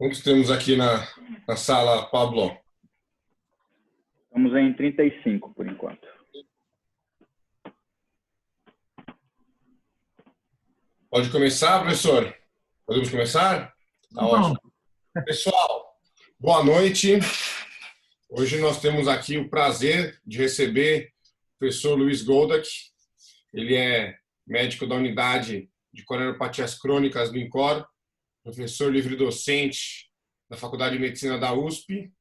Quantos temos aqui na sala, Pablo? Estamos em 35, por enquanto. Pode começar, professor? Podemos começar? Tá ótimo. Pessoal, boa noite. Hoje nós temos aqui o prazer de receber o professor Luiz Goldack. Ele é médico da unidade de coronariopatias crônicas do INCOR, professor livre-docente da Faculdade de Medicina da USP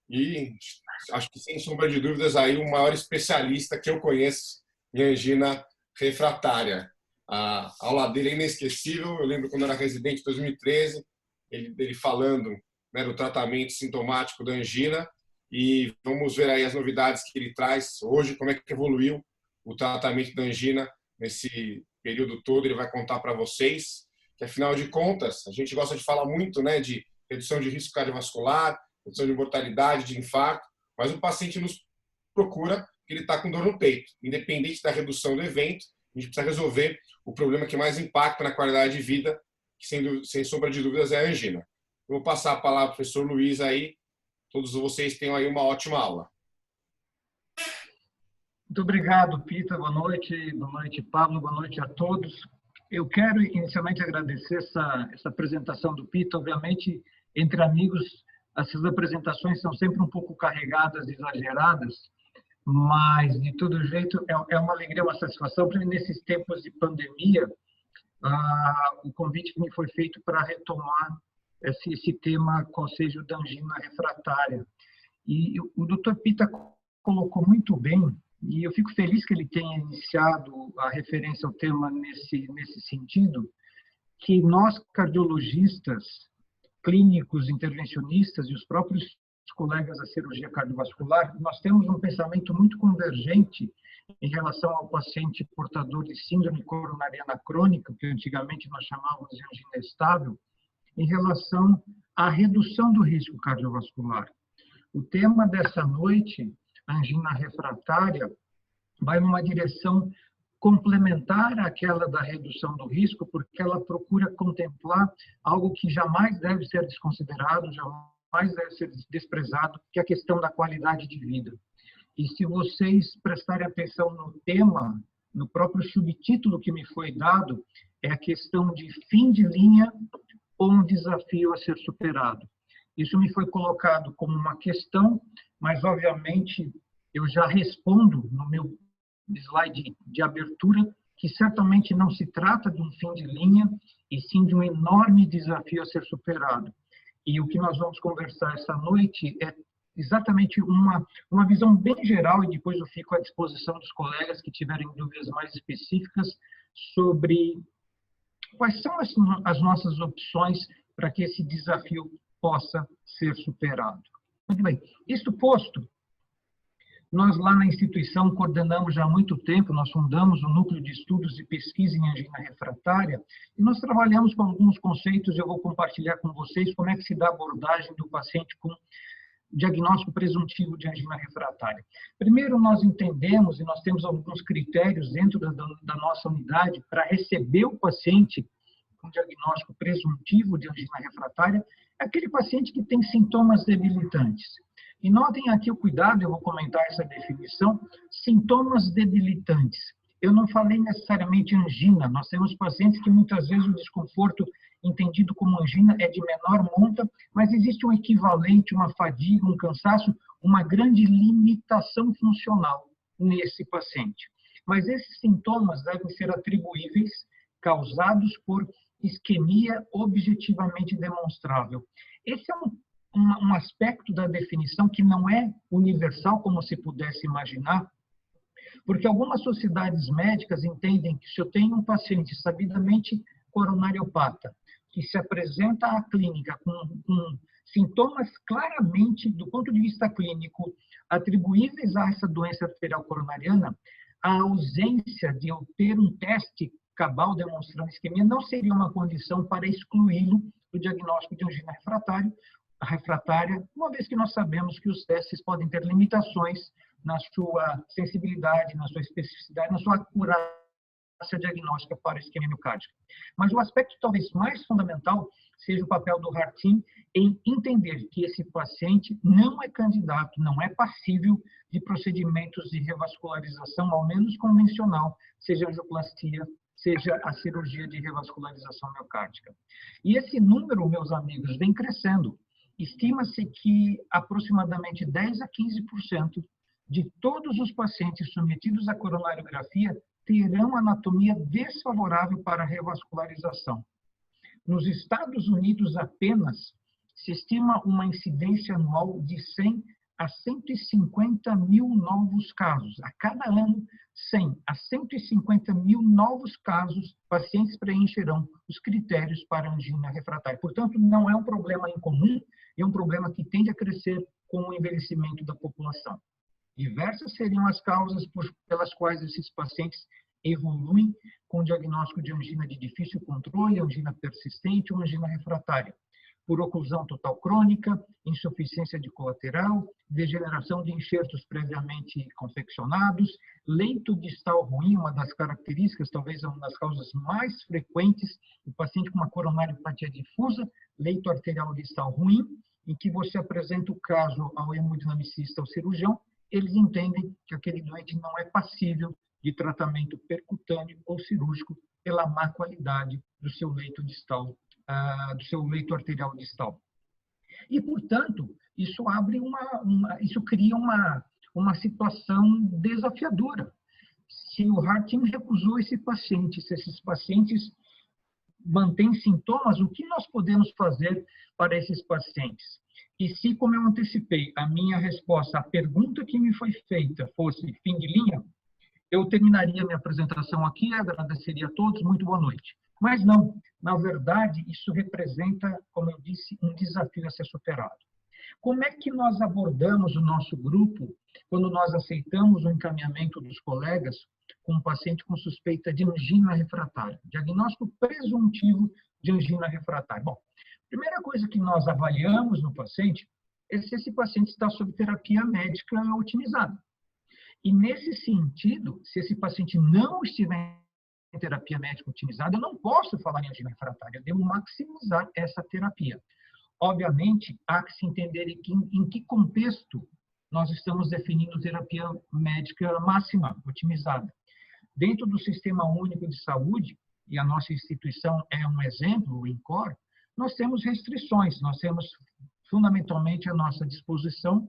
e acho que, sem sombra de dúvidas, aí o maior especialista que eu conheço em angina refratária. A aula dele é inesquecível. Eu lembro quando eu era residente em 2013, ele falando, né, do tratamento sintomático da angina, e vamos ver aí as novidades que ele traz hoje, como é que evoluiu o tratamento da angina nesse período todo. Ele vai contar para vocês que, afinal de contas, a gente gosta de falar muito, né, de redução de risco cardiovascular, redução de mortalidade, de infarto, mas o paciente nos procura porque ele está com dor no peito. Independente da redução do evento, a gente precisa resolver o problema que mais impacta na qualidade de vida, que sem sombra de dúvidas é a angina. Eu vou passar a palavra para o professor Luiz aí. Todos vocês tenham aí uma ótima aula. Muito obrigado, Pita. Boa noite, Pablo. Boa noite a todos. Eu quero inicialmente agradecer essa apresentação do Pita. Obviamente, entre amigos, essas apresentações são sempre um pouco carregadas, exageradas, mas, de todo jeito, é uma alegria, uma satisfação, porque nesses tempos de pandemia, o convite que me foi feito para retomar esse tema, conselho da angina refratária. E o Dr. Pita colocou muito bem, e eu fico feliz que ele tenha iniciado a referência ao tema nesse sentido, que nós, cardiologistas, clínicos, intervencionistas e os próprios colegas da cirurgia cardiovascular, nós temos um pensamento muito convergente em relação ao paciente portador de síndrome coronariana crônica, que antigamente nós chamávamos de angina estável, em relação à redução do risco cardiovascular. O tema dessa noite, a angina refratária, vai numa direção complementar àquela da redução do risco, porque ela procura contemplar algo que jamais deve ser desconsiderado, jamais deve ser desprezado, que é a questão da qualidade de vida. E se vocês prestarem atenção no tema, no próprio subtítulo que me foi dado, é a questão de fim de linha ou um desafio a ser superado. Isso me foi colocado como uma questão, mas, obviamente, eu já respondo no meu slide de abertura que certamente não se trata de um fim de linha, e sim de um enorme desafio a ser superado. E o que nós vamos conversar essa noite é exatamente uma visão bem geral, e depois eu fico à disposição dos colegas que tiverem dúvidas mais específicas sobre quais são as nossas opções para que esse desafio possa ser superado. Muito bem, isto posto, nós lá na instituição coordenamos já há muito tempo, nós fundamos o Núcleo de Estudos e Pesquisa em Angina Refratária, e nós trabalhamos com alguns conceitos. Eu vou compartilhar com vocês como é que se dá a abordagem do paciente com diagnóstico presuntivo de angina refratária. Primeiro, nós entendemos, e nós temos alguns critérios dentro da nossa unidade para receber o paciente com diagnóstico presuntivo de angina refratária, é aquele paciente que tem sintomas debilitantes. E notem aqui o cuidado, eu vou comentar essa definição, sintomas debilitantes. Eu não falei necessariamente angina, nós temos pacientes que muitas vezes o desconforto entendido como angina é de menor monta, mas existe um equivalente, uma fadiga, um cansaço, uma grande limitação funcional nesse paciente. Mas esses sintomas devem ser atribuíveis, causados por isquemia objetivamente demonstrável. Esse é um aspecto da definição que não é universal, como se pudesse imaginar, porque algumas sociedades médicas entendem que se eu tenho um paciente sabidamente coronariopata, que se apresenta à clínica com sintomas claramente, do ponto de vista clínico, atribuíveis a essa doença arterial coronariana, a ausência de eu ter um teste cabal demonstrando isquemia não seria uma condição para excluí-lo do diagnóstico de angina refratária, uma vez que nós sabemos que os testes podem ter limitações na sua sensibilidade, na sua especificidade, na sua acurácia diagnóstica para isquemia miocárdica. Mas o aspecto talvez mais fundamental seja o papel do heart team, em entender que esse paciente não é candidato, não é passível de procedimentos de revascularização, ao menos convencional, seja angioplastia, seja a cirurgia de revascularização miocárdica. E esse número, meus amigos, vem crescendo. Estima-se que aproximadamente 10 a 15% de todos os pacientes submetidos à coronariografia terão anatomia desfavorável para a revascularização. Nos Estados Unidos, apenas se estima uma incidência anual de 100 a 150 mil novos casos. A cada ano, 100 a 150 mil novos casos, pacientes preencherão os critérios para angina refratária. Portanto, não é um problema incomum, é um problema que tende a crescer com o envelhecimento da população. Diversas seriam as causas pelas quais esses pacientes evoluem com diagnóstico de angina de difícil controle, angina persistente ou angina refratária, por oclusão total crônica, insuficiência de colateral, degeneração de enxertos previamente confeccionados, leito distal ruim, uma das características, talvez uma das causas mais frequentes, o paciente com uma coronariopatia difusa, leito arterial distal ruim, em que você apresenta o caso ao hemodinamicista ou cirurgião, eles entendem que aquele doente não é passível de tratamento percutâneo ou cirúrgico pela má qualidade do seu leito distal, do seu leito arterial distal. E, portanto, isso isso cria uma situação desafiadora. Se o Harting recusou esse paciente, se esses pacientes mantêm sintomas, o que nós podemos fazer para esses pacientes? E se, como eu antecipei, a minha resposta, a pergunta que me foi feita fosse fim de linha, eu terminaria minha apresentação aqui, agradeceria a todos, muito boa noite. Mas não, na verdade, isso representa, como eu disse, um desafio a ser superado. Como é que nós abordamos o nosso grupo quando nós aceitamos o encaminhamento dos colegas com um paciente com suspeita de angina refratária? Diagnóstico presuntivo de angina refratária. Bom, a primeira coisa que nós avaliamos no paciente é se esse paciente está sob terapia médica otimizada. E, nesse sentido, se esse paciente não estiver em terapia médica otimizada, eu não posso falar em angina refratária, eu devo maximizar essa terapia. Obviamente, há que se entender em que contexto nós estamos definindo terapia médica máxima, otimizada. Dentro do Sistema Único de Saúde, e a nossa instituição é um exemplo, o INCOR, nós temos restrições, nós temos fundamentalmente à nossa disposição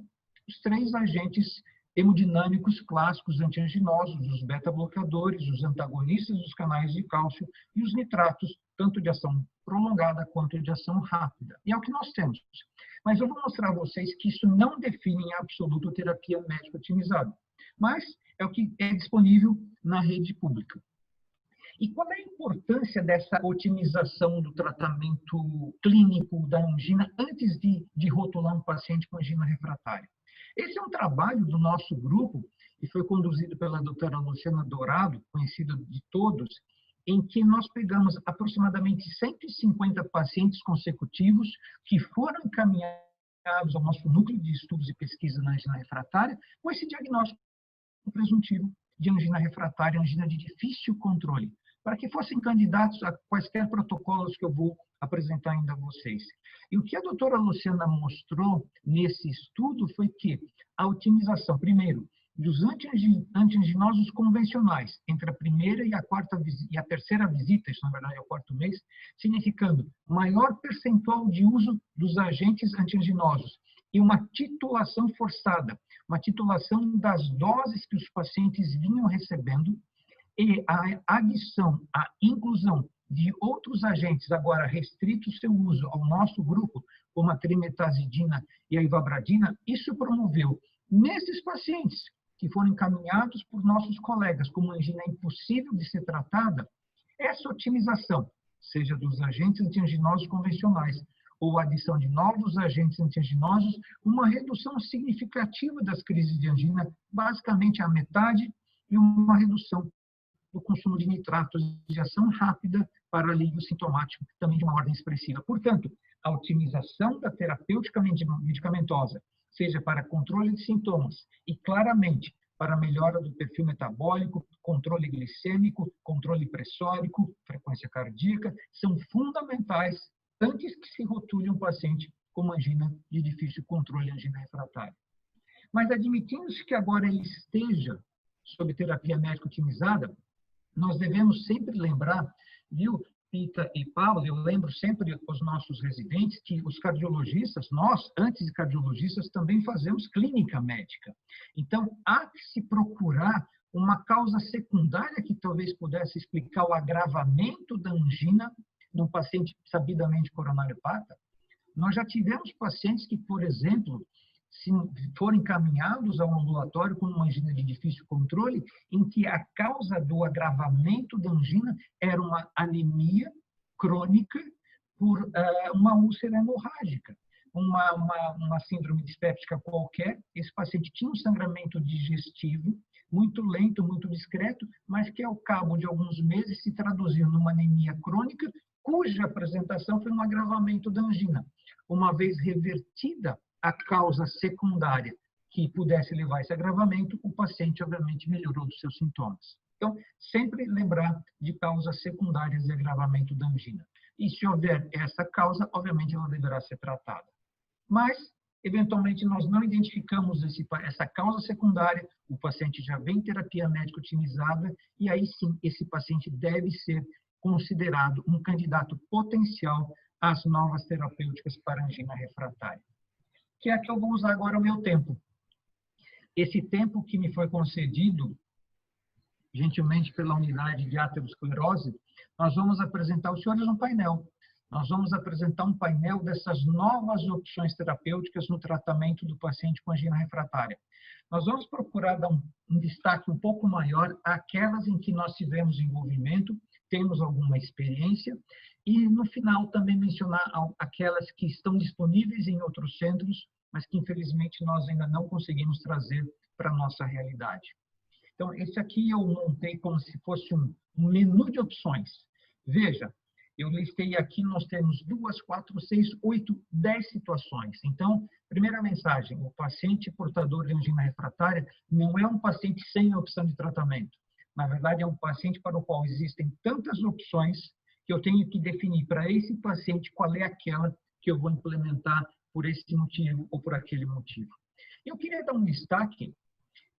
os 3 agentes hemodinâmicos clássicos antianginosos, os beta-bloqueadores, os antagonistas dos canais de cálcio e os nitratos, tanto de ação prolongada quanto de ação rápida. E é o que nós temos. Mas eu vou mostrar a vocês que isso não define em absoluto terapia médica otimizada, mas é o que é disponível na rede pública. E qual é a importância dessa otimização do tratamento clínico da angina antes de rotular um paciente com angina refratária? Esse é um trabalho do nosso grupo, e foi conduzido pela doutora Luciana Dourado, conhecida de todos, em que nós pegamos aproximadamente 150 pacientes consecutivos que foram encaminhados ao nosso núcleo de estudos e pesquisa na angina refratária, com esse diagnóstico presuntivo de angina refratária, angina de difícil controle, para que fossem candidatos a quaisquer protocolos que eu vou apresentar ainda a vocês. E o que a doutora Luciana mostrou nesse estudo foi que a otimização, primeiro, dos antianginosos convencionais, entre a primeira e a terceira visita, isso na verdade é o 4º mês, significando maior percentual de uso dos agentes antianginosos e uma titulação forçada, uma titulação das doses que os pacientes vinham recebendo, e a adição, a inclusão de outros agentes, agora restritos seu uso ao nosso grupo, como a trimetazidina e a ivabradina, isso promoveu, nesses pacientes que foram encaminhados por nossos colegas como angina impossível de ser tratada, essa otimização, seja dos agentes antianginosos convencionais ou a adição de novos agentes antianginosos, uma redução significativa das crises de angina, basicamente a metade, e uma redução do consumo de nitratos de ação rápida para alívio sintomático, também de uma ordem expressiva. Portanto, a otimização da terapêutica medicamentosa, seja para controle de sintomas e, claramente, para melhora do perfil metabólico, controle glicêmico, controle pressórico, frequência cardíaca, são fundamentais antes que se rotule um paciente como angina de difícil controle, angina refratária. Mas admitindo-se que agora ele esteja sob terapia médica otimizada, nós devemos sempre lembrar, viu, Pita e Paulo, eu lembro sempre os nossos residentes que os cardiologistas, nós, antes de cardiologistas, também fazemos clínica médica. Então, há que se procurar uma causa secundária que talvez pudesse explicar o agravamento da angina num paciente sabidamente coronariopata. Nós já tivemos pacientes que, por exemplo, se forem encaminhados ao ambulatório com uma angina de difícil controle, em que a causa do agravamento da angina era uma anemia crônica por uma úlcera hemorrágica, uma síndrome dispéptica qualquer. Esse paciente tinha um sangramento digestivo muito lento, muito discreto, mas que ao cabo de alguns meses se traduziu numa anemia crônica, cuja apresentação foi um agravamento da angina. Uma vez revertida a causa secundária que pudesse levar a esse agravamento, o paciente, obviamente, melhorou dos seus sintomas. Então, sempre lembrar de causas secundárias de agravamento da angina. E se houver essa causa, obviamente, ela deverá ser tratada. Mas, eventualmente, nós não identificamos essa causa secundária, o paciente já vem em terapia médica otimizada, e aí sim, esse paciente deve ser considerado um candidato potencial às novas terapêuticas para angina refratária. Que é a que eu vou usar agora o meu tempo. Esse tempo que me foi concedido, gentilmente pela unidade de aterosclerose, nós vamos apresentar aos senhores um painel. Nós vamos apresentar um painel dessas novas opções terapêuticas no tratamento do paciente com angina refratária. Nós vamos procurar dar um destaque um pouco maior àquelas em que nós tivemos envolvimento, temos alguma experiência, e, no final, também mencionar aquelas que estão disponíveis em outros centros, mas que, infelizmente, nós ainda não conseguimos trazer para a nossa realidade. Então, esse aqui eu montei como se fosse um menu de opções. Veja, eu listei aqui, nós temos 2, 4, 6, 8, 10 situações. Então, primeira mensagem, o paciente portador de angina refratária não é um paciente sem opção de tratamento. Na verdade, é um paciente para o qual existem tantas opções que eu tenho que definir para esse paciente qual é aquela que eu vou implementar por esse motivo ou por aquele motivo. Eu queria dar um destaque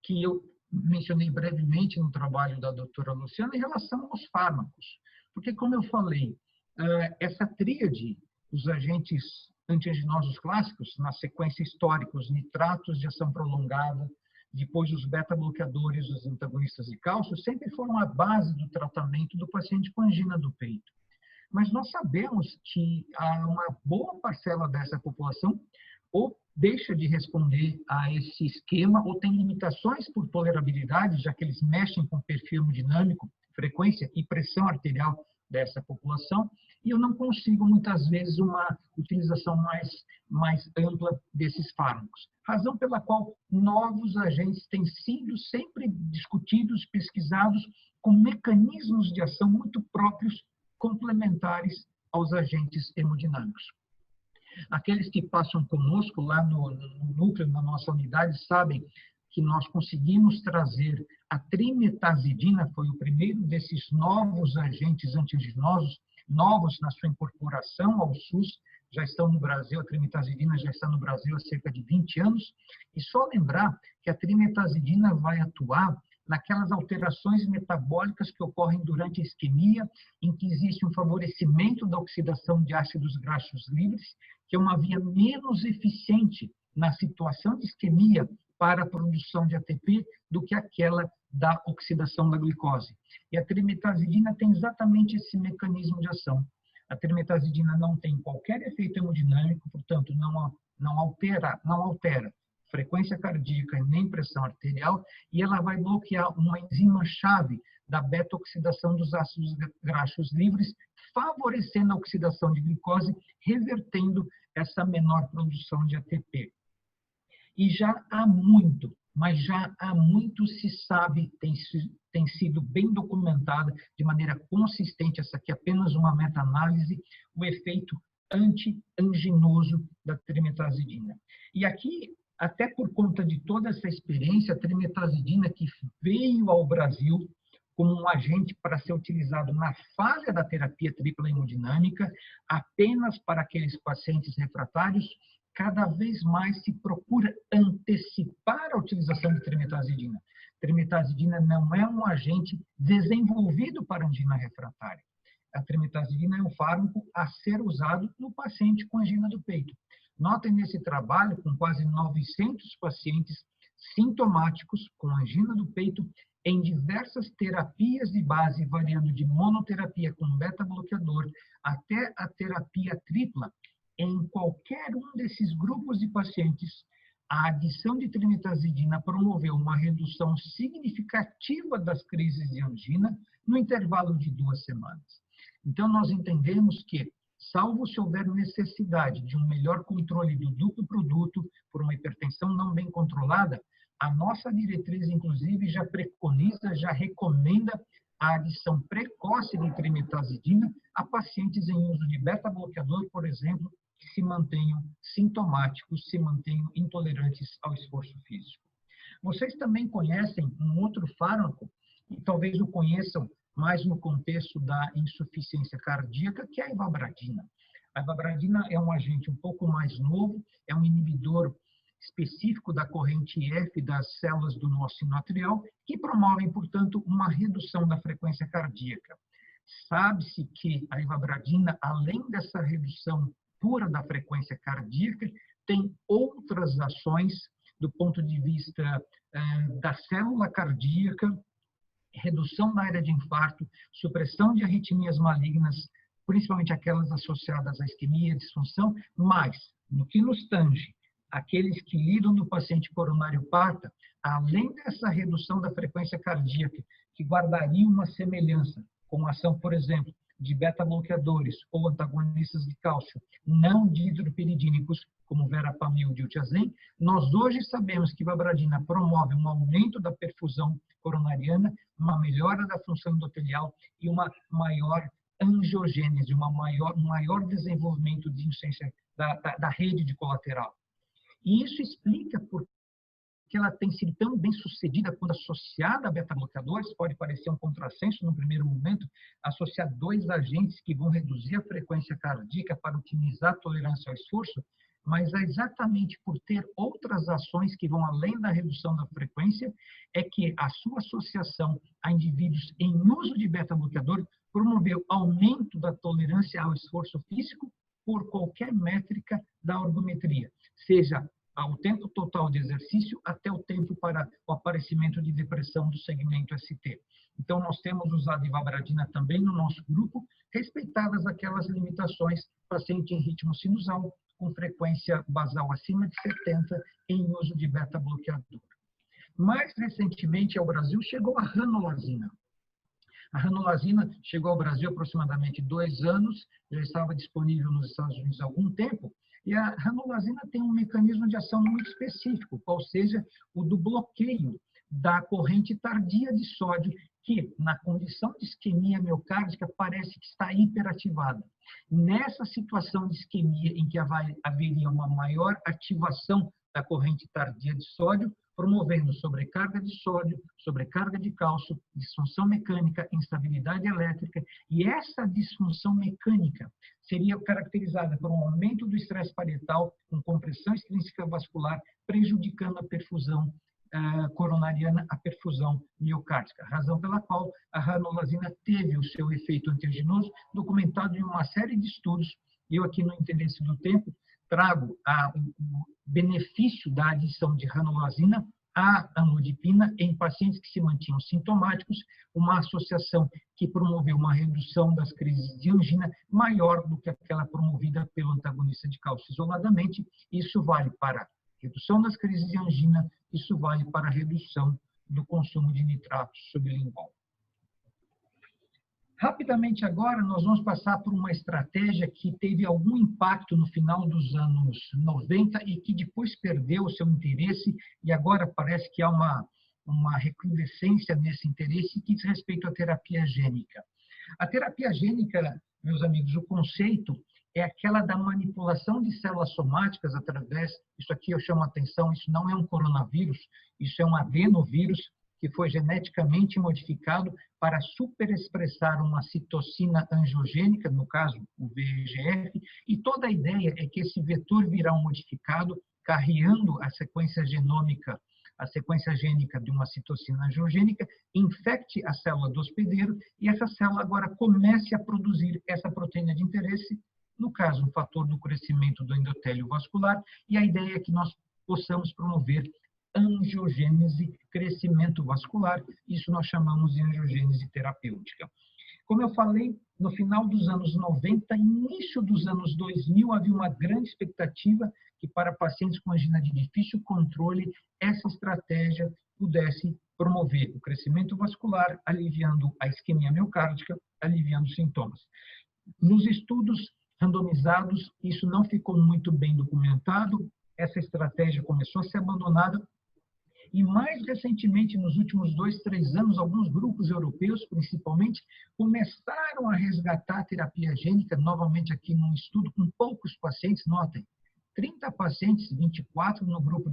que eu mencionei brevemente no trabalho da doutora Luciana em relação aos fármacos. Porque, como eu falei, essa tríade, os agentes antianginosos clássicos, na sequência histórica, os nitratos de ação prolongada, depois os beta-bloqueadores, os antagonistas de cálcio, sempre foram a base do tratamento do paciente com angina do peito. Mas nós sabemos que uma boa parcela dessa população ou deixa de responder a esse esquema ou tem limitações por tolerabilidade, já que eles mexem com o perfil hemodinâmico, frequência e pressão arterial dessa população, e eu não consigo, muitas vezes, uma utilização mais ampla desses fármacos. Razão pela qual novos agentes têm sido sempre discutidos, pesquisados, com mecanismos de ação muito próprios, complementares aos agentes hemodinâmicos. Aqueles que passam conosco lá no núcleo, na nossa unidade, sabem que nós conseguimos trazer a trimetazidina, foi o primeiro desses novos agentes antianginosos, novos na sua incorporação ao SUS, já estão no Brasil, a trimetazidina já está no Brasil há cerca de 20 anos, e só lembrar que a trimetazidina vai atuar naquelas alterações metabólicas que ocorrem durante a isquemia, em que existe um favorecimento da oxidação de ácidos graxos livres, que é uma via menos eficiente na situação de isquemia para a produção de ATP do que aquela da oxidação da glicose. E a trimetazidina tem exatamente esse mecanismo de ação. A trimetazidina não tem qualquer efeito hemodinâmico, portanto, não altera frequência cardíaca nem pressão arterial, e ela vai bloquear uma enzima-chave da beta-oxidação dos ácidos graxos livres, favorecendo a oxidação de glicose, revertendo essa menor produção de ATP. E já há muito, mas já há muito se sabe, tem sido bem documentada de maneira consistente, essa aqui é apenas uma meta-análise, o efeito anti-anginoso da trimetazidina. E aqui, até por conta de toda essa experiência, a trimetazidina que veio ao Brasil como um agente para ser utilizado na fase da terapia tripla hemodinâmica, apenas para aqueles pacientes refratários, cada vez mais se procura antecipar a utilização de trimetazidina. Trimetazidina não é um agente desenvolvido para angina refratária. A trimetazidina é um fármaco a ser usado no paciente com angina do peito. Notem nesse trabalho, com quase 900 pacientes sintomáticos com angina do peito, em diversas terapias de base, variando de monoterapia com beta-bloqueador até a terapia tripla, em qualquer um desses grupos de pacientes, a adição de trimetazidina promoveu uma redução significativa das crises de angina no intervalo de 2 semanas. Então, nós entendemos que, salvo se houver necessidade de um melhor controle do duplo produto por uma hipertensão não bem controlada, a nossa diretriz, inclusive, já preconiza, já recomenda a adição precoce de trimetazidina a pacientes em uso de beta-bloqueador, por exemplo, que se mantenham sintomáticos, se mantenham intolerantes ao esforço físico. Vocês também conhecem um outro fármaco, e talvez o conheçam mais no contexto da insuficiência cardíaca, que é a ivabradina. A ivabradina é um agente um pouco mais novo, é um inibidor específico da corrente F das células do nosso sinoatrial, que promovem, portanto, uma redução da frequência cardíaca. Sabe-se que a ivabradina, além dessa redução pura da frequência cardíaca, tem outras ações do ponto de vista da célula cardíaca, redução da área de infarto, supressão de arritmias malignas, principalmente aquelas associadas à isquemia e disfunção, mas, no que nos tange, aqueles que lidam do paciente coronariopata, além dessa redução da frequência cardíaca, que guardaria uma semelhança com a ação, por exemplo, de beta-bloqueadores ou antagonistas de cálcio não dihidropiridínicos, como verapamil e diltiazem, nós hoje sabemos que a ivabradina promove um aumento da perfusão coronariana, uma melhora da função endotelial e uma maior angiogênese, um maior desenvolvimento de insuficiência da rede de colateral. E isso explica por que ela tem sido tão bem sucedida quando associada a beta-bloqueadores. Pode parecer um contrassenso no primeiro momento, associar 2 agentes que vão reduzir a frequência cardíaca para otimizar a tolerância ao esforço, mas é exatamente por ter outras ações que vão além da redução da frequência, é que a sua associação a indivíduos em uso de beta-bloqueador promoveu aumento da tolerância ao esforço físico por qualquer métrica da ergometria, seja ao tempo total de exercício até o tempo para o aparecimento de depressão do segmento ST. Então, nós temos usado ivabradina também no nosso grupo, respeitadas aquelas limitações, paciente em ritmo sinusal, com frequência basal acima de 70, em uso de beta-bloqueador. Mais recentemente, ao Brasil, chegou a ranolazina. A ranolazina chegou ao Brasil há aproximadamente 2 anos, já estava disponível nos Estados Unidos há algum tempo, e a ranolazina tem um mecanismo de ação muito específico, qual seja o do bloqueio da corrente tardia de sódio, que, na condição de isquemia miocárdica, parece que está hiperativada. Nessa situação de isquemia, em que haveria uma maior ativação da corrente tardia de sódio, promovendo sobrecarga de sódio, sobrecarga de cálcio, disfunção mecânica, instabilidade elétrica, e essa disfunção mecânica seria caracterizada por um aumento do estresse parietal, com compressão extrínseca vascular, prejudicando a perfusão coronariana, a perfusão miocárdica, razão pela qual a ranolazina teve o seu efeito antianginoso, documentado em uma série de estudos. Eu aqui, no interesse do tempo, trago o benefício da adição de ranolazina à amlodipina em pacientes que se mantinham sintomáticos, uma associação que promoveu uma redução das crises de angina maior do que aquela promovida pelo antagonista de cálcio isoladamente. Isso vale para redução das crises de angina, isso vale para a redução do consumo de nitrato sublingual. Rapidamente agora, nós vamos passar por uma estratégia que teve algum impacto no final dos anos 90 e que depois perdeu o seu interesse, e agora parece que há uma recrudescência nesse interesse que diz respeito à terapia gênica. A terapia gênica, meus amigos, o conceito é aquela da manipulação de células somáticas através, isso aqui eu chamo a atenção, isso não é um coronavírus, isso é um adenovírus, que foi geneticamente modificado para superexpressar uma citocina angiogênica, no caso, o VEGF, e toda a ideia é que esse vetor viral modificado, carreando a sequência genômica, a sequência gênica de uma citocina angiogênica, infecte a célula do hospedeiro e essa célula agora comece a produzir essa proteína de interesse, no caso, um fator do crescimento do endotélio vascular, e a ideia é que nós possamos promover angiogênese, crescimento vascular, isso nós chamamos de angiogênese terapêutica. Como eu falei, no final dos anos 90, início dos anos 2000, havia uma grande expectativa que para pacientes com angina de difícil controle, essa estratégia pudesse promover o crescimento vascular, aliviando a isquemia miocárdica, aliviando os sintomas. Nos estudos randomizados, isso não ficou muito bem documentado, essa estratégia começou a ser abandonada, e mais recentemente, nos últimos 2, 3 anos, alguns grupos europeus, principalmente, começaram a resgatar a terapia gênica, novamente aqui num estudo com poucos pacientes, notem, 30 pacientes, 24 no grupo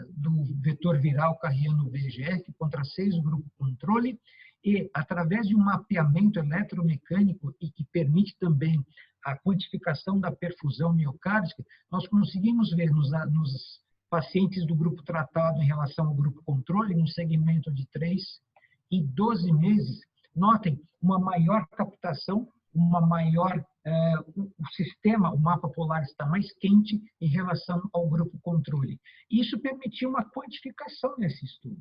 do vetor viral carreando VEGF, contra 6 no grupo controle, e através de um mapeamento eletromecânico e que permite também a quantificação da perfusão miocárdica, nós conseguimos ver nos pacientes do grupo tratado em relação ao grupo controle, no segmento de 3 e 12 meses, notem uma maior captação, uma maior, o sistema, o mapa polar está mais quente em relação ao grupo controle. Isso permitiu uma quantificação nesse estudo.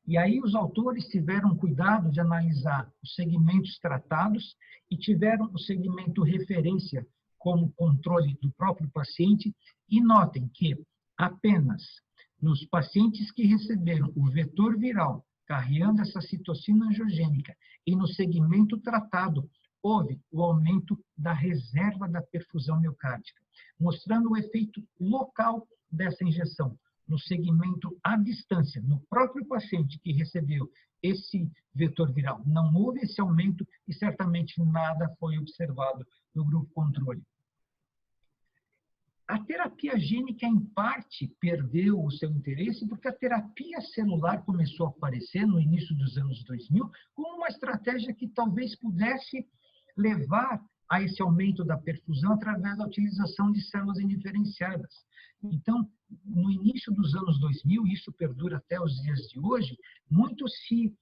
E aí os autores tiveram cuidado de analisar os segmentos tratados e tiveram o segmento referência como controle do próprio paciente, e notem que apenas nos pacientes que receberam o vetor viral carreando essa citocina angiogênica e no segmento tratado, houve o aumento da reserva da perfusão miocárdica, mostrando o efeito local dessa injeção, no segmento à distância, no próprio paciente que recebeu esse vetor viral. Não houve esse aumento e certamente nada foi observado no grupo controle. A terapia gênica, em parte, perdeu o seu interesse porque a terapia celular começou a aparecer no início dos anos 2000 como uma estratégia que talvez pudesse levar a esse aumento da perfusão através da utilização de células indiferenciadas. Então, no início dos anos 2000, isso perdura até os dias de hoje, muito se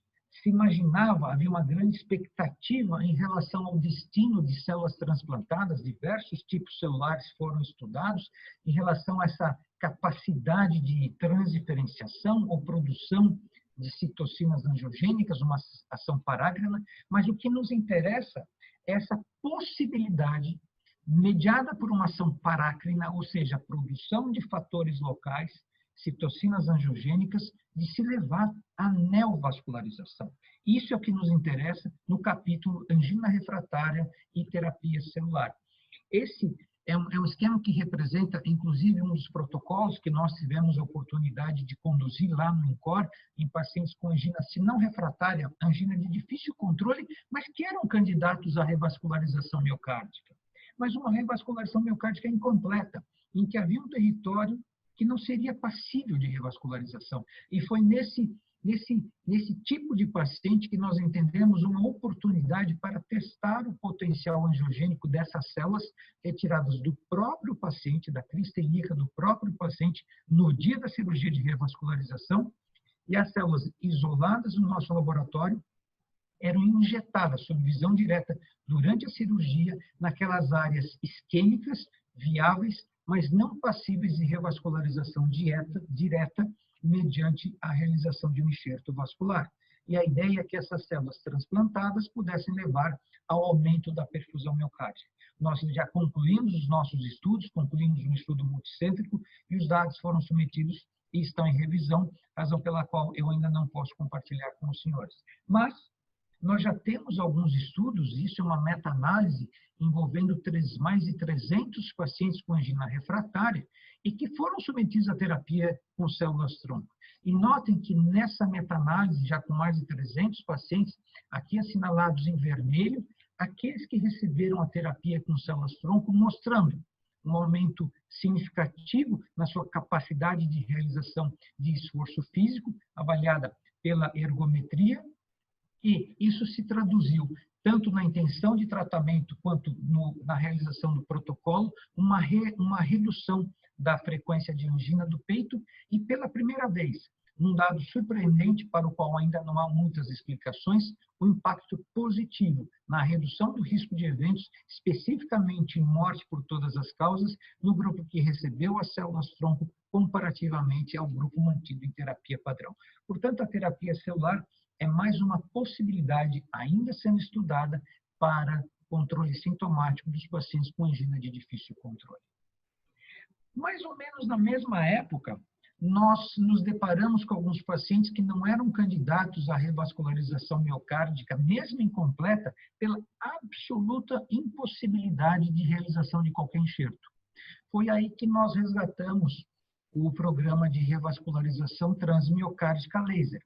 imaginava, havia uma grande expectativa em relação ao destino de células transplantadas, diversos tipos celulares foram estudados em relação a essa capacidade de transdiferenciação ou produção de citocinas angiogênicas, uma ação parácrina, mas o que nos interessa é essa possibilidade mediada por uma ação parácrina, ou seja, a produção de fatores locais, citocinas angiogênicas, de se levar à neovascularização. Isso é o que nos interessa no capítulo angina refratária e terapia celular. Esse é um esquema que representa, inclusive, um dos protocolos que nós tivemos a oportunidade de conduzir lá no INCOR, em pacientes com angina, se não refratária, angina de difícil controle, mas que eram candidatos à revascularização miocárdica. Mas uma revascularização miocárdica incompleta, em que havia um território que não seria passível de revascularização. E foi nesse tipo de paciente que nós entendemos uma oportunidade para testar o potencial angiogênico dessas células retiradas do próprio paciente, da crista ilíaca do próprio paciente, no dia da cirurgia de revascularização, e as células isoladas no nosso laboratório eram injetadas sob visão direta durante a cirurgia naquelas áreas isquêmicas, viáveis, mas não passíveis de revascularização direta mediante a realização de um enxerto vascular. E a ideia é que essas células transplantadas pudessem levar ao aumento da perfusão miocárdica. Nós já concluímos os nossos estudos, concluímos um estudo multicêntrico e os dados foram submetidos e estão em revisão, razão pela qual eu ainda não posso compartilhar com os senhores. Mas nós já temos alguns estudos, isso é uma meta-análise, envolvendo mais de 300 pacientes com angina refratária e que foram submetidos à terapia com células-tronco. E notem que nessa meta-análise, já com mais de 300 pacientes, aqui assinalados em vermelho, aqueles que receberam a terapia com células-tronco, mostrando um aumento significativo na sua capacidade de realização de esforço físico, avaliada pela ergometria, E isso se traduziu tanto na intenção de tratamento quanto na realização do protocolo, uma redução da frequência de angina do peito e, pela primeira vez, um dado surpreendente para o qual ainda não há muitas explicações, o impacto positivo na redução do risco de eventos, especificamente morte por todas as causas, no grupo que recebeu as células-tronco comparativamente ao grupo mantido em terapia padrão. Portanto, a terapia celular é mais uma possibilidade ainda sendo estudada para controle sintomático dos pacientes com angina de difícil controle. Mais ou menos na mesma época, nós nos deparamos com alguns pacientes que não eram candidatos à revascularização miocárdica, mesmo incompleta, pela absoluta impossibilidade de realização de qualquer enxerto. Foi aí que nós resgatamos o programa de revascularização transmiocárdica laser.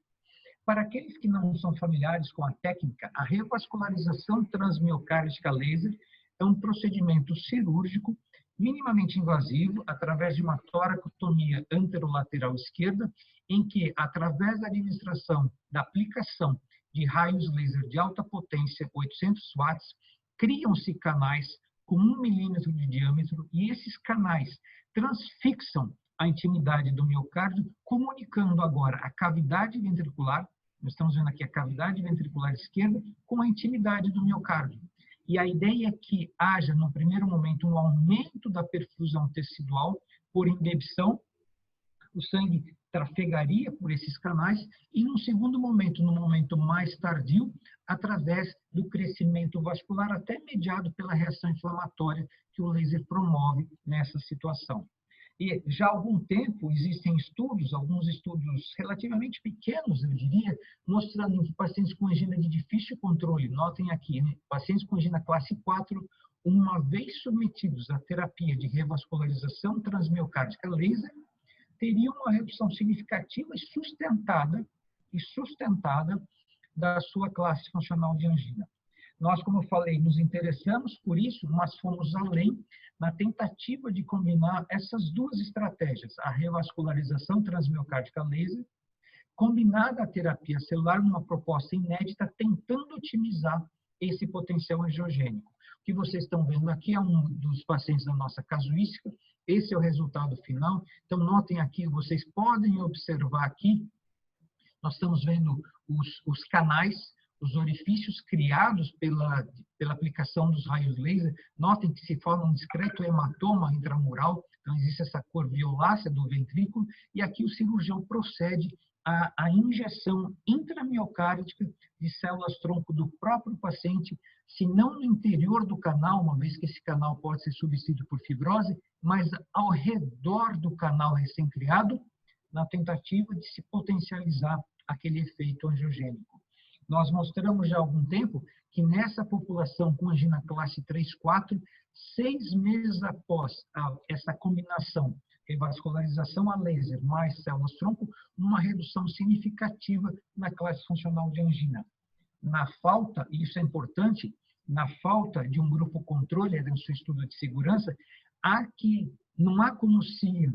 Para aqueles que não são familiares com a técnica, a revascularização transmiocárdica laser é um procedimento cirúrgico minimamente invasivo, através de uma toracotomia anterolateral esquerda, em que, através da administração, da aplicação de raios laser de alta potência, 800 watts, criam-se canais com 1 milímetro de diâmetro, e esses canais transfixam a intimidade do miocárdio, comunicando agora a cavidade ventricular, nós estamos vendo aqui a cavidade ventricular esquerda, com a intimidade do miocárdio. E a ideia é que haja, no primeiro momento, um aumento da perfusão tecidual por inibição, o sangue trafegaria por esses canais, e, num segundo momento, no momento mais tardio, através do crescimento vascular, até mediado pela reação inflamatória que o laser promove nessa situação. E já há algum tempo existem estudos, alguns estudos relativamente pequenos, eu diria, mostrando que pacientes com angina de difícil controle, notem aqui, né, pacientes com angina classe 4, uma vez submetidos à terapia de revascularização transmiocárdica laser, teriam uma redução significativa e sustentada da sua classe funcional de angina. Nós, como eu falei, nos interessamos por isso, mas fomos além na tentativa de combinar essas duas estratégias, a revascularização transmiocárdica laser, combinada à terapia celular, numa proposta inédita, tentando otimizar esse potencial angiogênico. O que vocês estão vendo aqui é um dos pacientes da nossa casuística, esse é o resultado final. Então, notem aqui, vocês podem observar aqui, nós estamos vendo os canais, os orifícios criados pela aplicação dos raios laser. Notem que se forma um discreto hematoma intramural, então existe essa cor violácea do ventrículo, e aqui o cirurgião procede à injeção intramiocárdica de células-tronco do próprio paciente, se não no interior do canal, uma vez que esse canal pode ser substituído por fibrose, mas ao redor do canal recém-criado, na tentativa de se potencializar aquele efeito angiogênico. Nós mostramos já há algum tempo que nessa população com angina classe 3, 4, 6 meses após essa combinação, revascularização a laser mais células-tronco, uma redução significativa na classe funcional de angina. Na falta, e isso é importante, na falta de um grupo controle no seu estudo de segurança, não há como se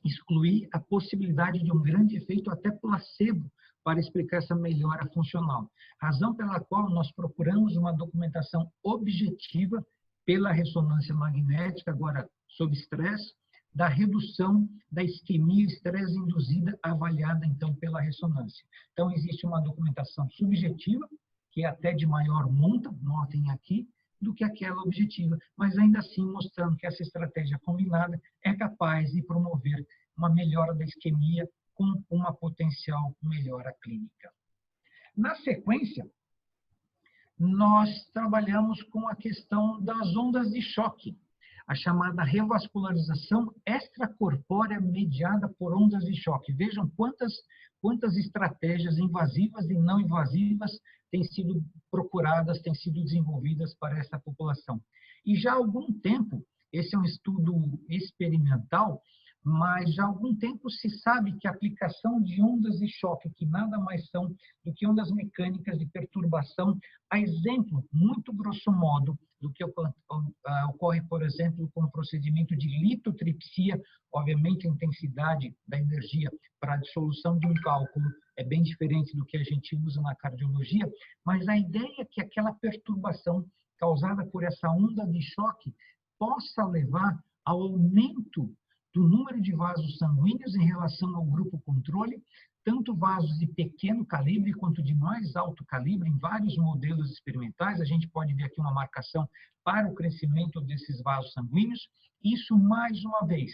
excluir a possibilidade de um grande efeito até placebo para explicar essa melhora funcional. Razão pela qual nós procuramos uma documentação objetiva pela ressonância magnética, agora sob estresse, da redução da isquemia e estresse induzida avaliada, então, pela ressonância. Então, existe uma documentação subjetiva, que é até de maior monta, notem aqui, do que aquela objetiva, mas ainda assim mostrando que essa estratégia combinada é capaz de promover uma melhora da isquemia com uma potencial melhora clínica. Na sequência, nós trabalhamos com a questão das ondas de choque, a chamada revascularização extracorpórea mediada por ondas de choque. Vejam quantas estratégias invasivas e não invasivas têm sido procuradas, têm sido desenvolvidas para essa população. E já há algum tempo, esse é um estudo experimental, mas já há algum tempo se sabe que a aplicação de ondas de choque, que nada mais são do que ondas mecânicas de perturbação, a exemplo, muito grosso modo, do que ocorre, por exemplo, com o procedimento de litotripsia, obviamente a intensidade da energia para a dissolução de um cálculo é é bem diferente do que a gente usa na cardiologia, mas a ideia é que aquela perturbação causada por essa onda de choque possa levar ao aumento do número de vasos sanguíneos em relação ao grupo controle, tanto vasos de pequeno calibre quanto de mais alto calibre, em vários modelos experimentais. A gente pode ver aqui uma marcação para o crescimento desses vasos sanguíneos. Isso, mais uma vez,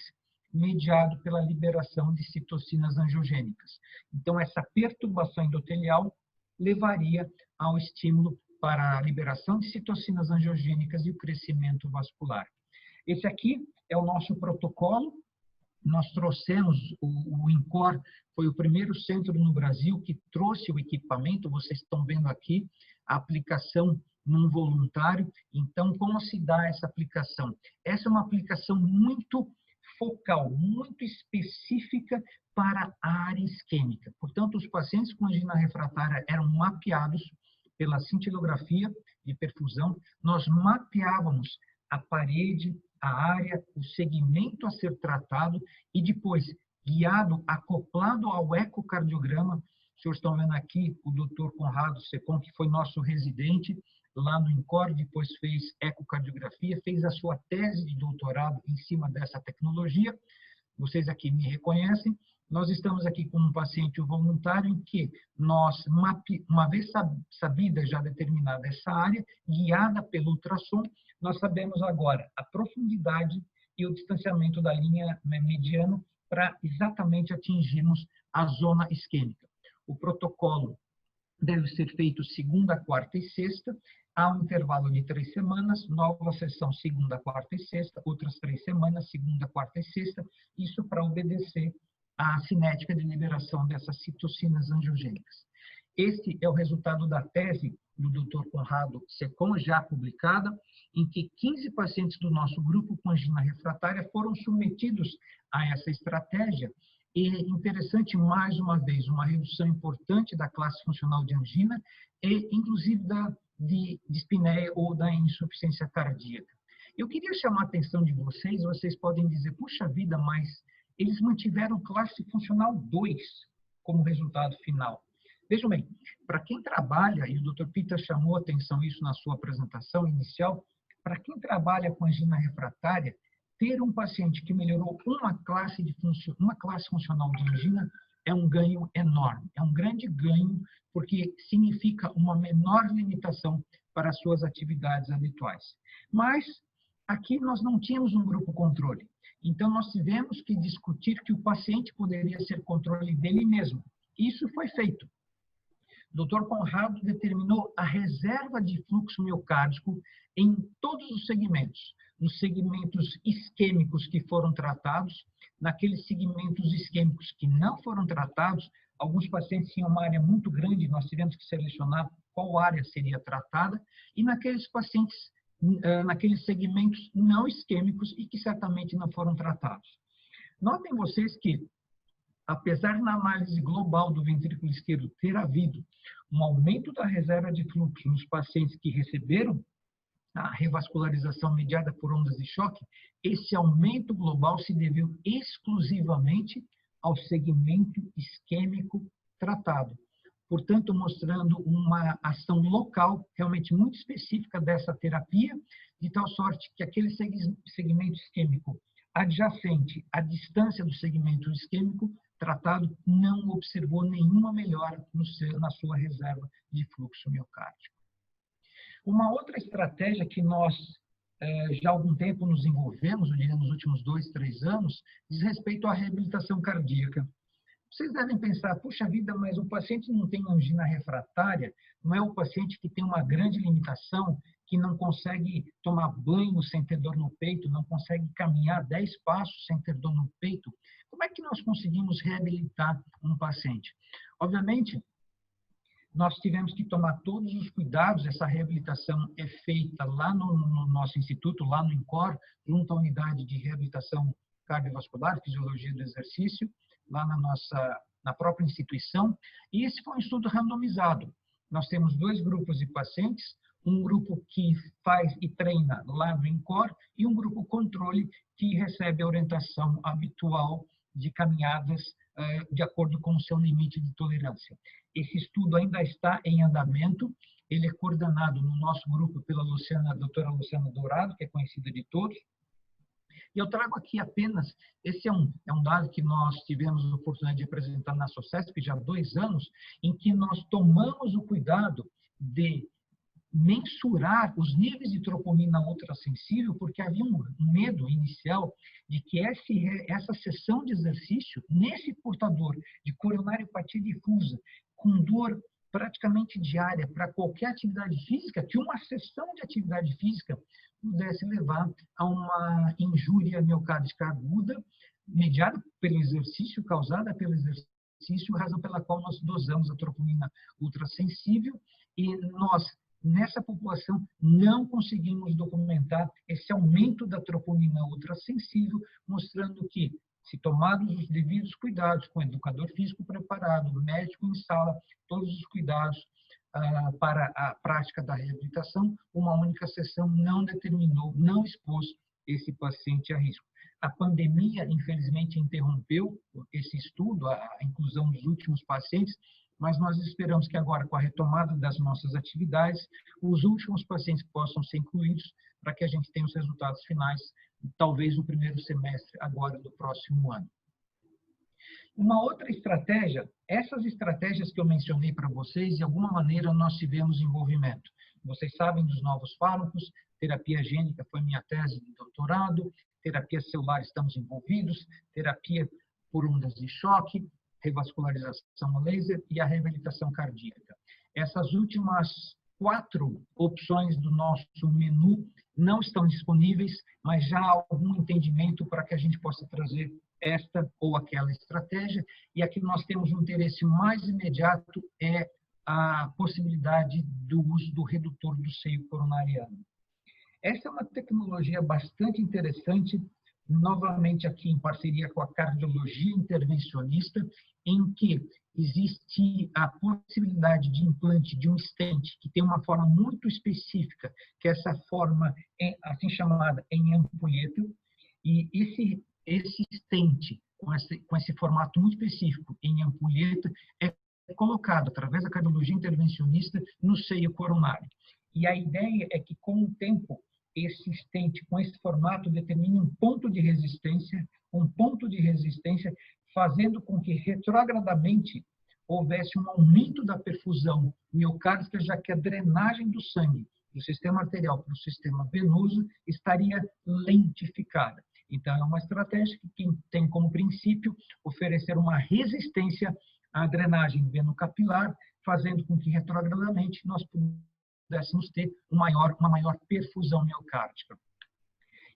mediado pela liberação de citocinas angiogênicas. Então, essa perturbação endotelial levaria ao estímulo para a liberação de citocinas angiogênicas e o crescimento vascular. Esse aqui é o nosso protocolo. Nós trouxemos, o INCOR foi o primeiro centro no Brasil que trouxe o equipamento. Vocês estão vendo aqui a aplicação num voluntário. Então, como se dá essa aplicação? Essa é uma aplicação muito focal, muito específica para a área isquêmica. Portanto, os pacientes com angina refratária eram mapeados pela cintilografia de perfusão. Nós mapeávamos a parede, a área, o segmento a ser tratado e depois, guiado, acoplado ao ecocardiograma. Os senhores estão vendo aqui o Dr. Conrado Secom, que foi nosso residente lá no INCOR, depois fez ecocardiografia, fez a sua tese de doutorado em cima dessa tecnologia. Vocês aqui me reconhecem. Nós estamos aqui com um paciente voluntário em que nós, uma vez sabida já determinada essa área, guiada pelo ultrassom, nós sabemos agora a profundidade e o distanciamento da linha mediana para exatamente atingirmos a zona isquêmica. O protocolo deve ser feito segunda, quarta e sexta, há um intervalo de 3 semanas, nova sessão segunda, quarta e sexta, outras 3 semanas, segunda, quarta e sexta, isso para obedecer à cinética de liberação dessas citocinas angiogênicas. Esse é o resultado da tese do Dr. Conrado Secom, já publicada, em que 15 pacientes do nosso grupo com angina refratária foram submetidos a essa estratégia. E interessante, mais uma vez, uma redução importante da classe funcional de angina e, inclusive, de dispneia ou da insuficiência cardíaca. Eu queria chamar a atenção de vocês, vocês podem dizer, puxa vida, mas eles mantiveram classe funcional 2 como resultado final. Vejam bem, para quem trabalha, e o Dr. Peter chamou a atenção isso na sua apresentação inicial, para quem trabalha com angina refratária, ter um paciente que melhorou uma classe funcional de angina é um ganho enorme, é um grande ganho, porque significa uma menor limitação para as suas atividades habituais. Mas aqui nós não tínhamos um grupo controle, então nós tivemos que discutir que o paciente poderia ser controle dele mesmo. Isso foi feito. O Dr. Conrado determinou a reserva de fluxo miocárdico em todos os segmentos, nos segmentos isquêmicos que foram tratados, naqueles segmentos isquêmicos que não foram tratados. Alguns pacientes tinham uma área muito grande, nós tivemos que selecionar qual área seria tratada, e naqueles pacientes, naqueles segmentos não isquêmicos e que certamente não foram tratados. Notem vocês que, apesar na análise global do ventrículo esquerdo ter havido um aumento da reserva de fluxo nos pacientes que receberam a revascularização mediada por ondas de choque, esse aumento global se deveu exclusivamente ao segmento isquêmico tratado. Portanto, mostrando uma ação local realmente muito específica dessa terapia, de tal sorte que aquele segmento isquêmico adjacente à distância do segmento isquêmico tratado não observou nenhuma melhora na sua reserva de fluxo miocárdico. Uma outra estratégia que nós já há algum tempo nos envolvemos, eu diria nos últimos 2, 3 anos, diz respeito à reabilitação cardíaca. Vocês devem pensar, puxa vida, mas o paciente não tem angina refratária, não é o paciente que tem uma grande limitação, que não consegue tomar banho sem ter dor no peito, não consegue caminhar 10 passos sem ter dor no peito. Como é que nós conseguimos reabilitar um paciente? Obviamente, nós tivemos que tomar todos os cuidados. Essa reabilitação é feita lá no nosso instituto, lá no INCOR, junto à unidade de reabilitação cardiovascular, fisiologia do exercício, lá na própria instituição. E esse foi um estudo randomizado. Nós temos 2 grupos de pacientes, um grupo que faz e treina lá no INCOR e um grupo controle que recebe a orientação habitual de caminhadas de acordo com o seu limite de tolerância. Esse estudo ainda está em andamento, ele é coordenado no nosso grupo pela doutora Luciana Dourado, que é conhecida de todos, e eu trago aqui apenas, esse é um dado que nós tivemos a oportunidade de apresentar na SOCESP já há 2 anos, em que nós tomamos o cuidado de mensurar os níveis de troponina ultrassensível, porque havia um medo inicial de que essa sessão de exercício, nesse portador de coronariopatia difusa, com dor praticamente diária para qualquer atividade física, que uma sessão de atividade física pudesse levar a uma injúria miocárdica aguda, mediada pelo exercício, causada pelo exercício, razão pela qual nós dosamos a troponina ultrassensível, e nós, nessa população, não conseguimos documentar esse aumento da troponina ultrassensível, mostrando que, se tomados os devidos cuidados, com educador físico preparado, médico em sala, todos os cuidados para a prática da reabilitação, uma única sessão não determinou, não expôs esse paciente a risco. A pandemia, infelizmente, interrompeu esse estudo, a inclusão dos últimos pacientes, mas nós esperamos que agora, com a retomada das nossas atividades, os últimos pacientes possam ser incluídos para que a gente tenha os resultados finais, talvez no primeiro semestre agora do próximo ano. Uma outra estratégia, essas estratégias que eu mencionei para vocês, de alguma maneira nós tivemos envolvimento. Vocês sabem dos novos fármacos, terapia gênica foi minha tese de doutorado, terapia celular estamos envolvidos, terapia por ondas de choque, revascularização a laser e a reabilitação cardíaca. Essas últimas 4 opções do nosso menu não estão disponíveis, mas já há algum entendimento para que a gente possa trazer esta ou aquela estratégia. E aqui nós temos um interesse mais imediato, é a possibilidade do uso do redutor do seio coronariano. Essa é uma tecnologia bastante interessante, novamente aqui em parceria com a cardiologia intervencionista, em que existe a possibilidade de implante de um stent que tem uma forma muito específica, que é essa forma assim chamada em ampulheta, e esse stent com esse formato muito específico em ampulheta é colocado através da cardiologia intervencionista no seio coronário. E a ideia é que com o tempo esse stent com esse formato determine um ponto de resistência, fazendo com que retrogradamente houvesse um aumento da perfusão miocárdica, já que a drenagem do sangue do sistema arterial para o sistema venoso estaria lentificada. Então, é uma estratégia que tem como princípio oferecer uma resistência à drenagem venocapilar, fazendo com que retrogradamente nós pudéssemos ter uma maior perfusão miocárdica.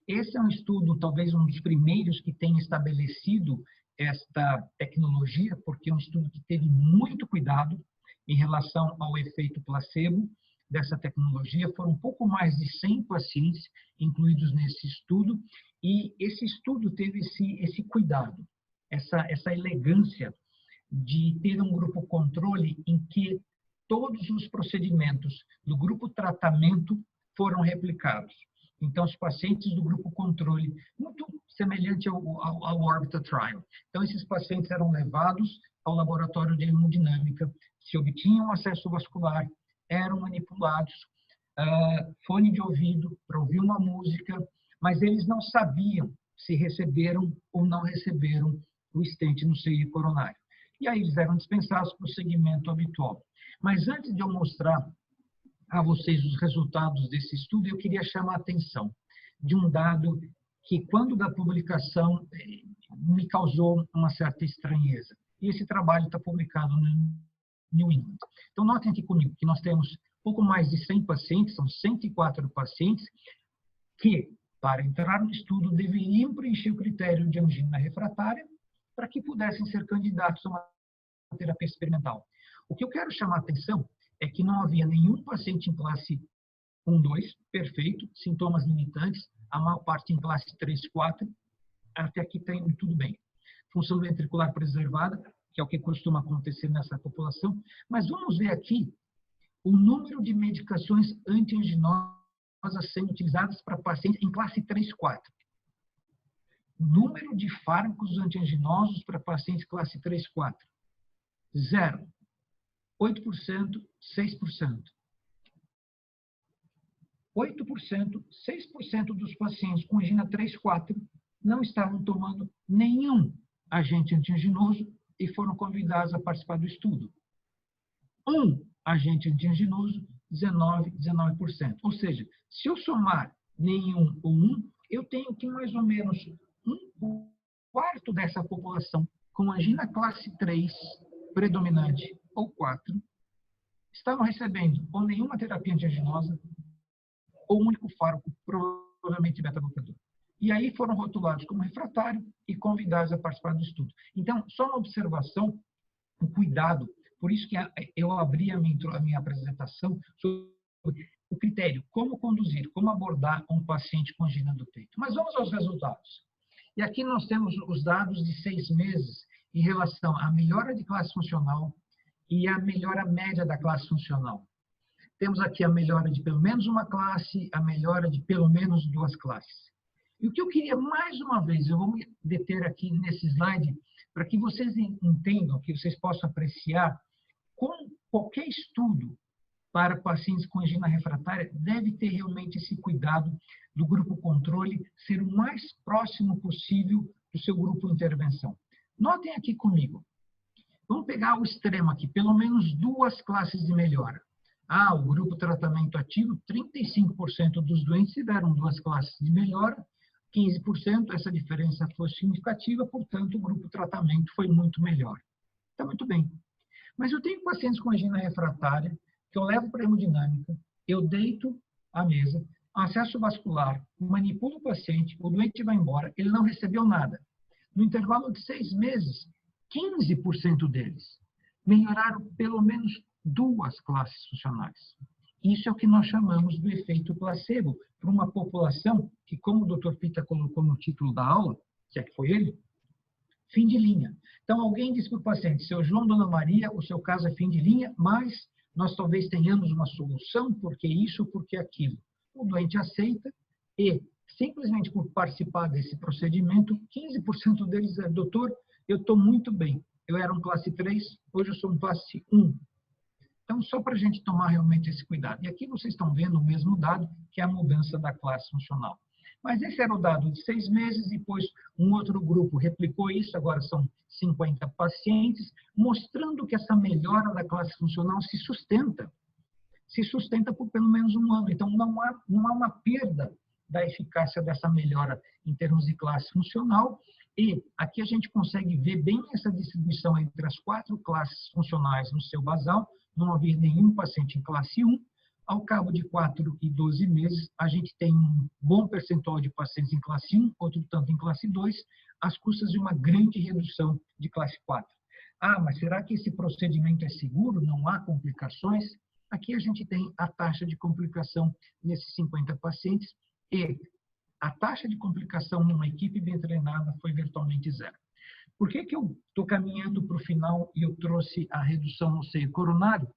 Esse é um estudo, talvez um dos primeiros que tem estabelecido esta tecnologia, porque é um estudo que teve muito cuidado em relação ao efeito placebo dessa tecnologia. Foram um pouco mais de 100 pacientes incluídos nesse estudo, e esse estudo teve esse cuidado, essa elegância de ter um grupo controle em que todos os procedimentos do grupo tratamento foram replicados. Então, os pacientes do grupo controle, muito semelhante ao Orbita Trial. Então, esses pacientes eram levados ao laboratório de hemodinâmica, se obtinham acesso vascular, eram manipulados, fone de ouvido para ouvir uma música, mas eles não sabiam se receberam ou não receberam o stent no seio coronário. E aí eles eram dispensados para o segmento habitual. Mas antes de eu mostrar a vocês os resultados desse estudo, eu queria chamar a atenção de um dado que, quando da publicação, me causou uma certa estranheza. E esse trabalho está publicado no New England. Então, notem aqui comigo que nós temos pouco mais de 100 pacientes, são 104 pacientes, que, para entrar no estudo, deveriam preencher o critério de angina refratária para que pudessem ser candidatos a uma terapia experimental. O que eu quero chamar a atenção é que não havia nenhum paciente em classe 1, 2, perfeito, sintomas limitantes, a maior parte em classe 3, 4, até aqui está indo tudo bem. Função ventricular preservada, que é o que costuma acontecer nessa população, mas vamos ver aqui o número de medicações antianginosas sendo utilizadas para pacientes em classe 3, 4. Número de fármacos antianginosos para pacientes classe 3, 4. 0. 8%, 6%. 8%, 6% dos pacientes com angina 3, 4 não estavam tomando nenhum agente antianginoso e foram convidados a participar do estudo. Um agente antianginoso, 19%. Ou seja, se eu somar nenhum ou um, eu tenho que mais ou menos um quarto dessa população com angina classe 3 predominante ou 4 estavam recebendo ou nenhuma terapia antianginosa ou um único fármaco, provavelmente beta-bloqueador. E aí foram rotulados como refratário e convidados a participar do estudo. Então, só uma observação, um cuidado, por isso que eu abri a minha apresentação sobre o critério, como conduzir, como abordar um paciente com angina do peito. Mas vamos aos resultados. E aqui nós temos os dados de 6 meses em relação à melhora de classe funcional e à melhora média da classe funcional. Temos aqui a melhora de pelo menos uma classe, a melhora de pelo menos 2 classes. E o que eu queria, mais uma vez, eu vou me deter aqui nesse slide, para que vocês entendam, que vocês possam apreciar, como qualquer estudo para pacientes com angina refratária deve ter realmente esse cuidado do grupo controle ser o mais próximo possível do seu grupo de intervenção. Notem aqui comigo. Vamos pegar o extremo aqui, pelo menos 2 classes de melhora. O grupo tratamento ativo, 35% dos doentes tiveram 2 classes de melhora, 15%, essa diferença foi significativa, portanto, o grupo tratamento foi muito melhor. Está muito bem. Mas eu tenho pacientes com angina refratária, que eu levo para a hemodinâmica, eu deito à mesa, acesso vascular, manipulo o paciente, o doente vai embora, ele não recebeu nada. No intervalo de 6 meses, 15% deles melhoraram pelo menos 2 classes funcionais. Isso é o que nós chamamos do efeito placebo, para uma população que, como o Dr. Pita colocou no título da aula, que é que foi ele, fim de linha. Então, alguém diz para o paciente, seu João, Dona Maria, o seu caso é fim de linha, mas nós talvez tenhamos uma solução, porque isso, porque aquilo. O doente aceita e, simplesmente por participar desse procedimento, 15% deles é, doutor, eu estou muito bem. Eu era um classe 3, hoje eu sou um classe 1. Então, só para a gente tomar realmente esse cuidado. E aqui vocês estão vendo o mesmo dado, que é a mudança da classe funcional. Mas esse era o dado de 6 meses, depois um outro grupo replicou isso, agora são 50 pacientes, mostrando que essa melhora da classe funcional se sustenta por pelo menos 1 ano. Então, não há uma perda da eficácia dessa melhora em termos de classe funcional, e aqui a gente consegue ver bem essa distribuição entre as 4 classes funcionais no seu basal, não havia nenhum paciente em classe 1, ao cabo de 4 e 12 meses, a gente tem um bom percentual de pacientes em classe 1, outro tanto em classe 2, às custas de uma grande redução de classe 4. Mas será que esse procedimento é seguro? Não há complicações? Aqui a gente tem a taxa de complicação nesses 50 pacientes e a taxa de complicação numa equipe bem treinada foi virtualmente 0. Por que eu estou caminhando para o final e eu trouxe a redução no seio coronário?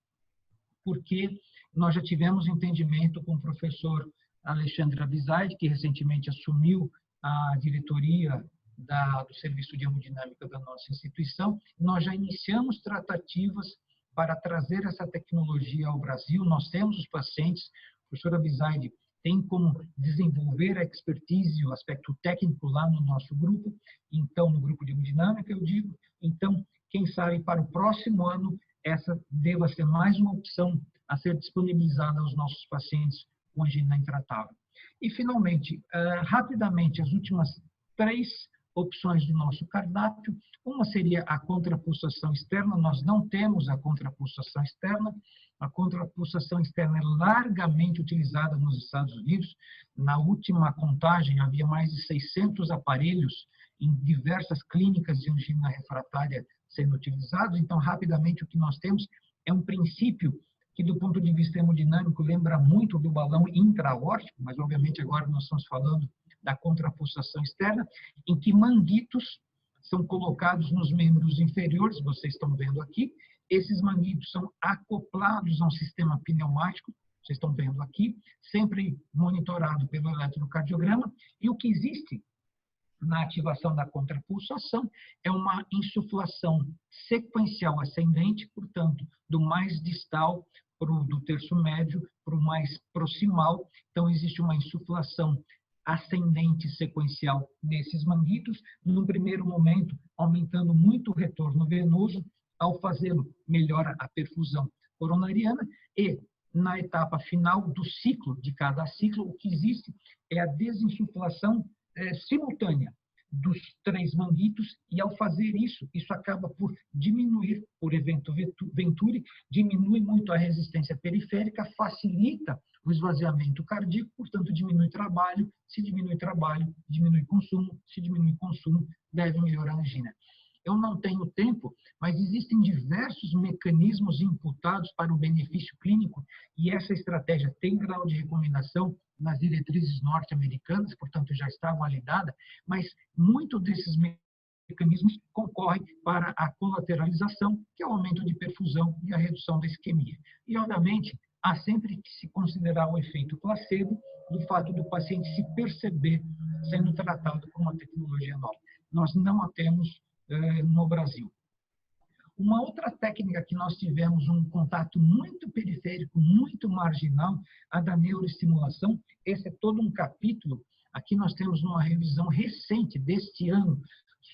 Porque nós já tivemos entendimento com o professor Alexandre Abizaid, que recentemente assumiu a diretoria do Serviço de Hemodinâmica da nossa instituição. Nós já iniciamos tratativas para trazer essa tecnologia ao Brasil. Nós temos os pacientes, o professor Abizaid tem como desenvolver a expertise, o aspecto técnico lá no nosso grupo, então, no grupo de hemodinâmica, eu digo. Então, quem sabe para o próximo ano, essa deva ser mais uma opção a ser disponibilizada aos nossos pacientes com angina intratável. E, finalmente, rapidamente, as últimas 3 opções do nosso cardápio. Uma seria a contrapulsação externa. Nós não temos a contrapulsação externa. A contrapulsação externa é largamente utilizada nos Estados Unidos. Na última contagem, havia mais de 600 aparelhos em diversas clínicas de angina refratária sendo utilizados. Então, rapidamente, o que nós temos é um princípio que, do ponto de vista hemodinâmico, lembra muito do balão intra-aórtico, mas, obviamente, agora nós estamos falando da contrapulsação externa, em que manguitos são colocados nos membros inferiores, vocês estão vendo aqui. Esses manguitos são acoplados a um sistema pneumático, vocês estão vendo aqui, sempre monitorado pelo eletrocardiograma. E o que existe na ativação da contrapulsação, é uma insuflação sequencial ascendente, portanto, do mais distal do terço médio para o mais proximal. Então, existe uma insuflação ascendente sequencial nesses manguitos, num primeiro momento, aumentando muito o retorno venoso. Ao fazê-lo, melhora a perfusão coronariana e, na etapa final do ciclo, de cada ciclo, o que existe é a desinsuflação simultânea dos 3 manguitos, e ao fazer isso, isso acaba por diminuir, por evento Venturi, diminui muito a resistência periférica, facilita o esvaziamento cardíaco, portanto, diminui trabalho. Se diminui trabalho, diminui consumo. Se diminui consumo, deve melhorar a angina. Eu não tenho tempo, mas existem diversos mecanismos imputados para o benefício clínico, e essa estratégia tem grau de recomendação nas diretrizes norte-americanas, portanto, já está validada, mas muito desses mecanismos concorrem para a colateralização, que é o aumento de perfusão e a redução da isquemia. E, obviamente, há sempre que se considerar o efeito placebo do fato do paciente se perceber sendo tratado com uma tecnologia nova. Nós não a temos no Brasil. Uma outra técnica que nós tivemos um contato muito periférico, muito marginal, a da neuroestimulação. Esse é todo um capítulo. Aqui nós temos uma revisão recente deste ano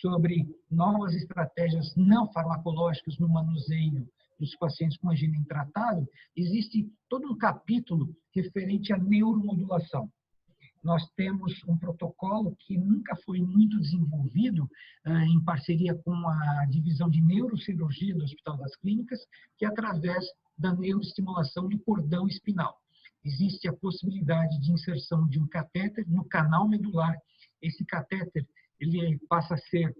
sobre novas estratégias não farmacológicas no manuseio dos pacientes com angina intratável. Existe todo um capítulo referente à neuromodulação. Nós temos um protocolo que nunca foi muito desenvolvido em parceria com a divisão de neurocirurgia do Hospital das Clínicas, que é através da neuroestimulação de cordão espinal. Existe a possibilidade de inserção de um catéter no canal medular. Esse catéter ele passa a ser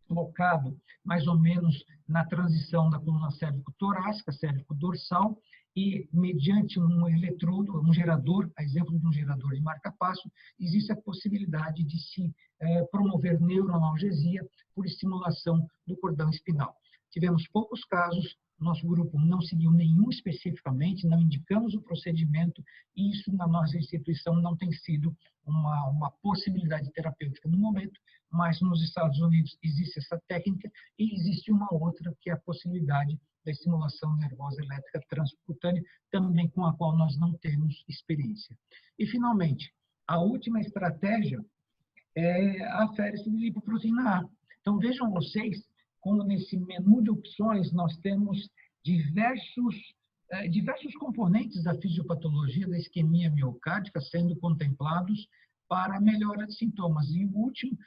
colocado mais ou menos na transição da coluna cérvico-torácica, cérvico-dorsal, e, mediante um eletrodo, um gerador, a exemplo de um gerador de marca-passo, existe a possibilidade de se promover neuroanalgesia por estimulação do cordão espinal. Tivemos poucos casos, nosso grupo não seguiu nenhum especificamente, não indicamos o procedimento, e isso na nossa instituição não tem sido uma possibilidade terapêutica no momento, mas nos Estados Unidos existe essa técnica e existe uma outra, que é a possibilidade da estimulação nervosa elétrica transcutânea, também com a qual nós não temos experiência. E, finalmente, a última estratégia é a aférese de lipoproteína A. Então, vejam vocês como nesse menu de opções nós temos diversos componentes da fisiopatologia da isquemia miocárdica sendo contemplados para a melhora de sintomas. E o último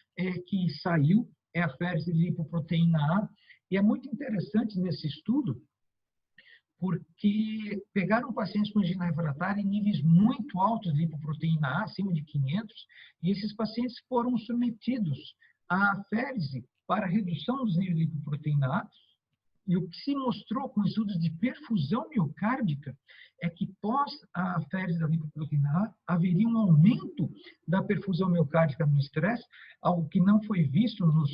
que saiu é a aférese de lipoproteína A. E é muito interessante nesse estudo, porque pegaram pacientes com angina refratária em níveis muito altos de lipoproteína A, acima de 500, e esses pacientes foram submetidos à aférese para redução dos níveis de lipoproteína A, e o que se mostrou com estudos de perfusão miocárdica é que pós a aférese da lipoproteína A haveria um aumento da perfusão miocárdica no estresse, algo que não foi visto nos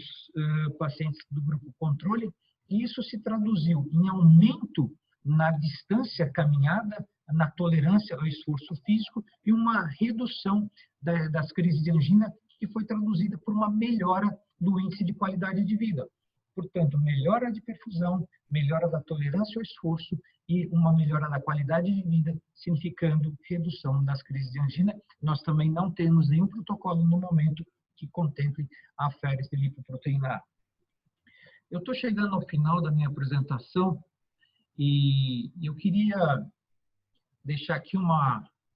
pacientes do grupo controle, e isso se traduziu em aumento na distância caminhada, na tolerância ao esforço físico e uma redução das crises de angina, que foi traduzida por uma melhora do índice de qualidade de vida. Portanto, melhora de perfusão, melhora da tolerância ao esforço e uma melhora da qualidade de vida, significando redução das crises de angina. Nós também não temos nenhum protocolo no momento que contemple a aférese de lipoproteína A. Eu estou chegando ao final da minha apresentação e eu queria deixar aqui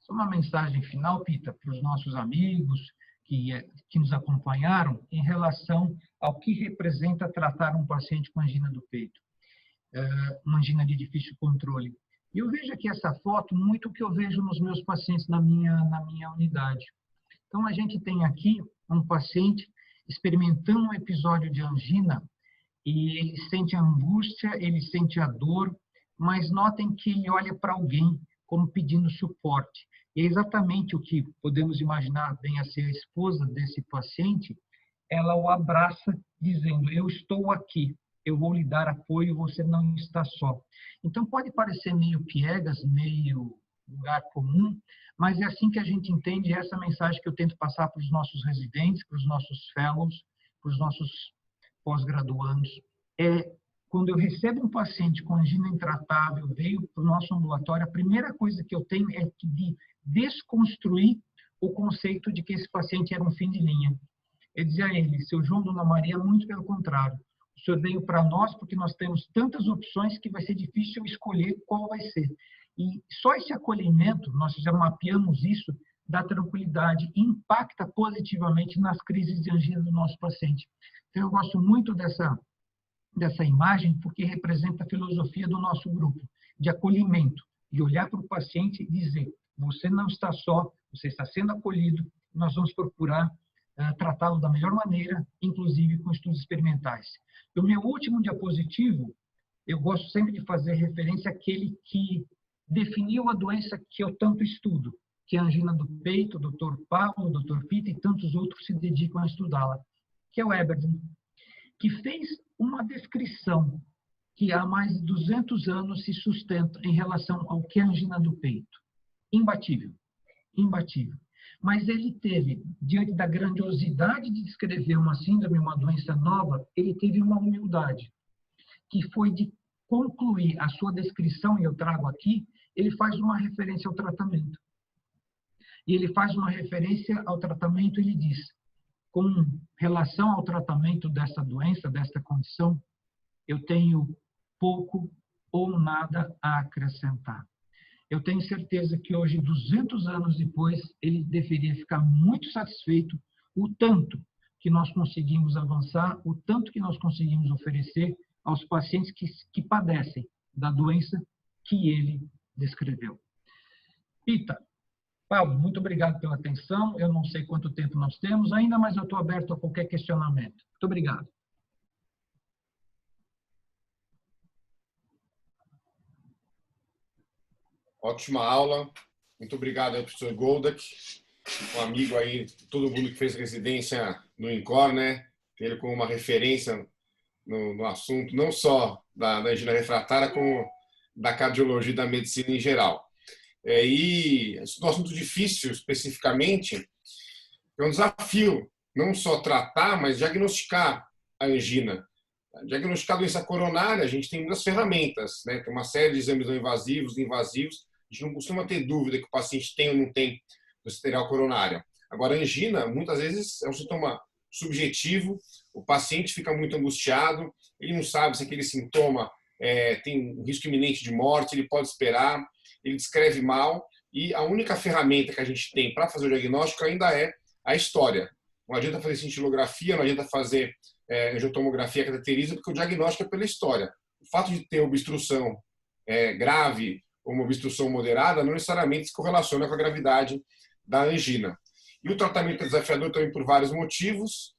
só uma mensagem final, Pita, para os nossos amigos que nos acompanharam em relação ao que representa tratar um paciente com angina do peito, uma angina de difícil controle. E eu vejo aqui essa foto, muito o que eu vejo nos meus pacientes na minha unidade. Então, a gente tem aqui um paciente experimentando um episódio de angina e ele sente a angústia, ele sente a dor, mas notem que ele olha para alguém como pedindo suporte. E é exatamente o que podemos imaginar bem a ser a esposa desse paciente. Ela o abraça dizendo: eu estou aqui, eu vou lhe dar apoio, você não está só. Então pode parecer meio piegas, meio lugar comum, mas é assim que a gente entende essa mensagem que eu tento passar para os nossos residentes, para os nossos fellows, para os nossos pós-graduandos. Quando eu recebo um paciente com angina intratável, veio para o nosso ambulatório, a primeira coisa que eu tenho é de desconstruir o conceito de que esse paciente era um fim de linha. Eu dizia a ele, seu João, Dona Maria, muito pelo contrário. O senhor veio para nós porque nós temos tantas opções que vai ser difícil escolher qual vai ser. E só esse acolhimento, nós já mapeamos isso, dá tranquilidade e impacta positivamente nas crises de angina do nosso paciente. Então, eu gosto muito dessa imagem porque representa a filosofia do nosso grupo, de acolhimento, de olhar para o paciente e dizer, você não está só, você está sendo acolhido, nós vamos procurar tratá-lo da melhor maneira, inclusive com estudos experimentais. O meu último diapositivo, eu gosto sempre de fazer referência àquele que definiu a doença que eu tanto estudo, que é a angina do peito, o Dr. Pablo, o Dr. Pita e tantos outros se dedicam a estudá-la, que é o Eberton, que fez uma descrição que há mais de 200 anos se sustenta em relação ao que é a angina do peito. Imbatível, imbatível. Mas ele teve, diante da grandiosidade de descrever uma síndrome, uma doença nova, ele teve uma humildade, que foi de concluir a sua descrição, e eu trago aqui, ele faz uma referência ao tratamento. E ele faz uma referência ao tratamento, ele diz, com relação ao tratamento dessa doença, desta condição, eu tenho pouco ou nada a acrescentar. Eu tenho certeza que hoje, 200 anos depois, ele deveria ficar muito satisfeito o tanto que nós conseguimos avançar, o tanto que nós conseguimos oferecer aos pacientes que padecem da doença que ele descreveu. Pita, Pablo, muito obrigado pela atenção. Eu não sei quanto tempo nós temos ainda, mas eu estou aberto a qualquer questionamento. Muito obrigado. Ótima aula. Muito obrigado ao professor Goldak, um amigo aí, todo mundo que fez residência no INCOR, né? Ele como uma referência no assunto, não só da angina refratária, como da cardiologia e da medicina em geral. E no assunto difícil, especificamente, é um desafio não só tratar, mas diagnosticar a angina. Diagnosticar a doença coronária, a gente tem muitas ferramentas, né? Tem uma série de exames não invasivos e invasivos. A gente não costuma ter dúvida que o paciente tem ou não tem doença arterial coronária. Agora, a angina, muitas vezes, é um sintoma subjetivo, o paciente fica muito angustiado, ele não sabe se aquele sintoma tem um risco iminente de morte, ele pode esperar, ele descreve mal, e a única ferramenta que a gente tem para fazer o diagnóstico ainda é a história. Não adianta fazer cintilografia, não adianta fazer angiotomografia cateteriza, porque o diagnóstico é pela história. O fato de ter obstrução grave ou uma obstrução moderada não necessariamente se correlaciona com a gravidade da angina. E o tratamento é desafiador também por vários motivos.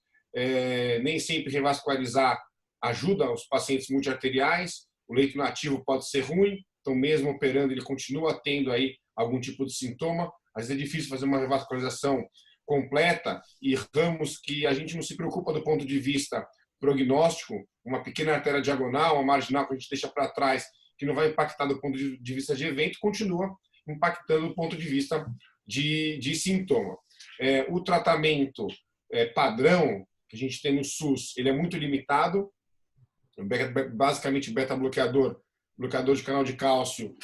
Nem sempre revascularizar ajuda os pacientes multiarteriais. O leito nativo pode ser ruim, então mesmo operando ele continua tendo aí algum tipo de sintoma. Às vezes é difícil fazer uma revascularização completa e ramos que a gente não se preocupa do ponto de vista prognóstico, uma pequena artéria diagonal, uma marginal que a gente deixa para trás, que não vai impactar do ponto de vista de evento, continua impactando do ponto de vista de sintoma. O tratamento padrão que a gente tem no SUS, ele é muito limitado, basicamente beta-bloqueador, bloqueador de canal de cálcio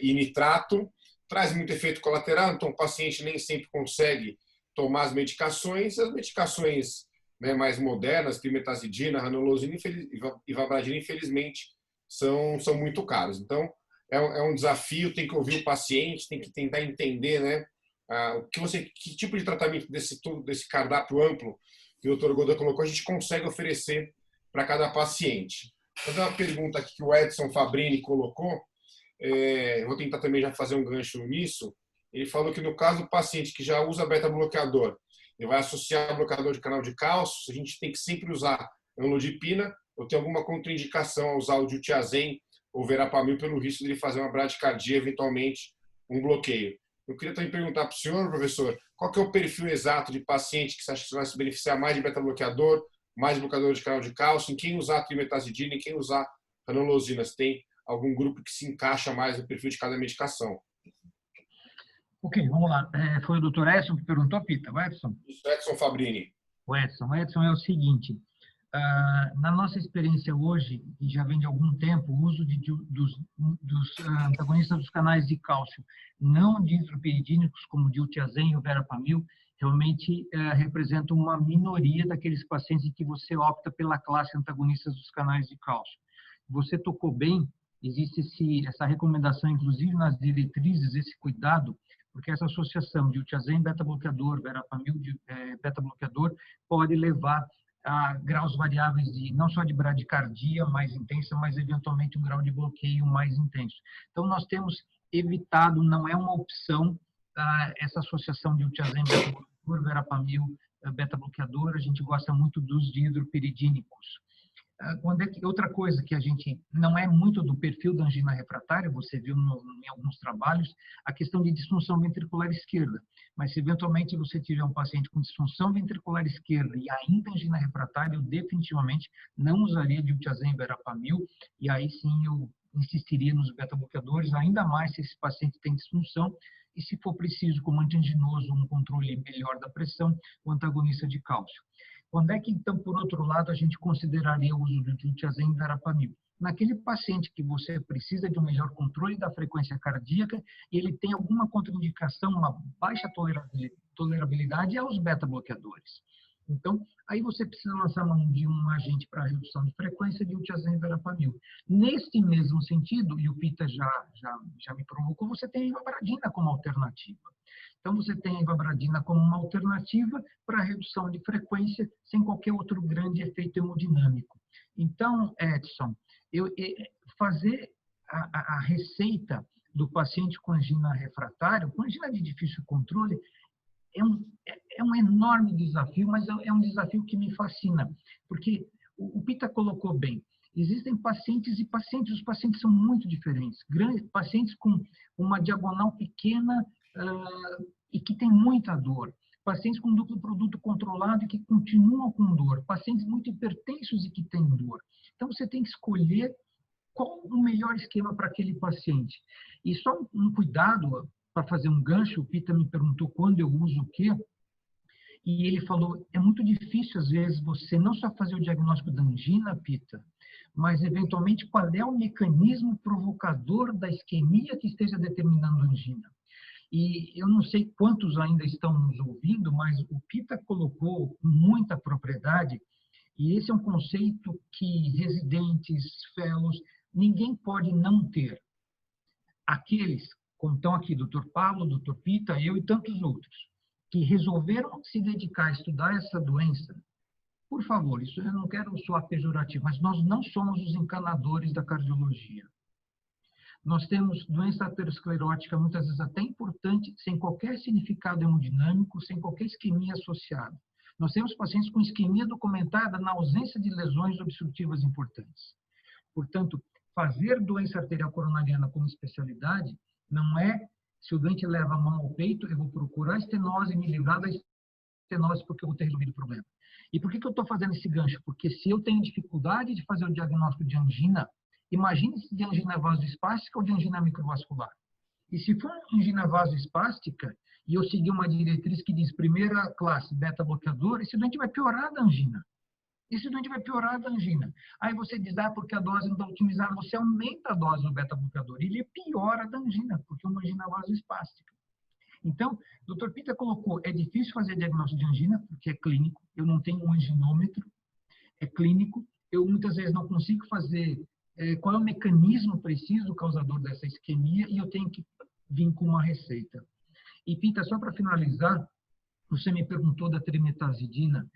e nitrato, traz muito efeito colateral, então o paciente nem sempre consegue tomar as medicações mais modernas, trimetazidina, ranulosina e vabradina, infelizmente, são muito caros. Então, é um desafio, tem que ouvir o paciente, tem que tentar entender, né, que tipo de tratamento desse cardápio amplo que o Dr. Goda colocou, a gente consegue oferecer para cada paciente. Vou fazer uma pergunta aqui que o Edson Fabrini colocou, vou tentar também já fazer um gancho nisso. Ele falou que no caso do paciente que já usa beta-bloqueador, ele vai associar bloqueador de canal de cálcio, a gente tem que sempre usar amlodipina ou tem alguma contraindicação a usar o diltiazem ou verapamil pelo risco de ele fazer uma bradicardia, eventualmente um bloqueio. Eu queria também perguntar para o senhor, professor, qual que é o perfil exato de paciente que você acha que vai se beneficiar mais de beta-bloqueador, mais de bloqueador de canal de cálcio, em quem usar trimetazidina, em quem usar ranulosina? Se tem algum grupo que se encaixa mais no perfil de cada medicação? Ok, vamos lá. Foi o doutor Edson que perguntou, Pita, o Edson? Isso, Edson Fabrini. O Edson é o seguinte, na nossa experiência hoje, e já vem de algum tempo, o uso dos antagonistas dos canais de cálcio não ditropiridínicos, como o diltiazem e o verapamil, realmente representam uma minoria daqueles pacientes em que você opta pela classe antagonistas dos canais de cálcio. Você tocou bem, existe essa recomendação, inclusive nas diretrizes, esse cuidado, porque essa associação de diltiazem beta-bloqueador, verapamil beta-bloqueador, pode levar a graus variáveis de não só de bradicardia mais intensa, mas eventualmente um grau de bloqueio mais intenso. Então, nós temos evitado, não é uma opção, essa associação de diltiazem beta-bloqueador, verapamil beta-bloqueador, a gente gosta muito dos dihidropiridínicos. Outra coisa que a gente não é muito do perfil da angina refratária, você viu em alguns trabalhos, a questão de disfunção ventricular esquerda. Mas se eventualmente você tiver um paciente com disfunção ventricular esquerda e ainda angina refratária, eu definitivamente não usaria diltiazem e verapamil, e aí sim eu insistiria nos beta-bloqueadores, ainda mais se esse paciente tem disfunção, e se for preciso, como antianginoso, um controle melhor da pressão, o antagonista de cálcio. Quando é que, então, por outro lado, a gente consideraria o uso do diltiazem e verapamil? Naquele paciente que você precisa de um melhor controle da frequência cardíaca e ele tem alguma contraindicação, uma baixa tolerabilidade aos beta-bloqueadores. Então, aí você precisa lançar mão de um agente para redução de frequência de diltiazem e verapamil. Neste mesmo sentido, e o Pita já me provocou, você tem a ivabradina como alternativa. Então, você tem a ivabradina como uma alternativa para redução de frequência sem qualquer outro grande efeito hemodinâmico. Então, Edson, fazer a receita do paciente com angina refratária, com angina de difícil controle, é um enorme desafio, mas é um desafio que me fascina, porque o Pita colocou bem, existem pacientes e pacientes, os pacientes são muito diferentes, pacientes com uma diagonal pequena e que tem muita dor, pacientes com duplo produto controlado e que continuam com dor, pacientes muito hipertensos e que têm dor. Então, você tem que escolher qual o melhor esquema para aquele paciente. E só um cuidado, para fazer um gancho, o Pita me perguntou quando eu uso o quê, e ele falou, é muito difícil, às vezes, você não só fazer o diagnóstico da angina, Pita, mas, eventualmente, qual é o mecanismo provocador da isquemia que esteja determinando a angina. E eu não sei quantos ainda estão nos ouvindo, mas o Pita colocou com muita propriedade, e esse é um conceito que residentes, fellows, ninguém pode não ter. Aqueles, como estão aqui, Dr. Pablo, Dr. Pita, eu e tantos outros, que resolveram se dedicar a estudar essa doença, por favor, isso eu não quero soar pejorativo, mas nós não somos os encanadores da cardiologia. Nós temos doença aterosclerótica, muitas vezes até importante, sem qualquer significado hemodinâmico, sem qualquer isquemia associada. Nós temos pacientes com isquemia documentada na ausência de lesões obstrutivas importantes. Portanto, fazer doença arterial coronariana como especialidade não é, se o doente leva a mão ao peito, eu vou procurar a estenose e me livrar da estenose porque eu vou ter resolvido o problema. E por que eu estou fazendo esse gancho? Porque se eu tenho dificuldade de fazer o diagnóstico de angina, imagine se de angina vasoespástica ou de angina microvascular. E se for angina vasoespástica, e eu seguir uma diretriz que diz primeira classe, beta-bloqueador, esse doente vai piorar da angina. Esse doente vai piorar da angina. Aí você diz, porque a dose não está otimizada, você aumenta a dose do beta-bloqueador. Ele piora da angina, porque é uma angina vasoespástica. Então, o Dr. Pita colocou, é difícil fazer diagnóstico de angina, porque é clínico, eu não tenho um anginômetro, é clínico, eu muitas vezes não consigo fazer qual é o mecanismo preciso causador dessa isquemia e eu tenho que vir com uma receita. E, Pita, só para finalizar, você me perguntou da trimetazidina.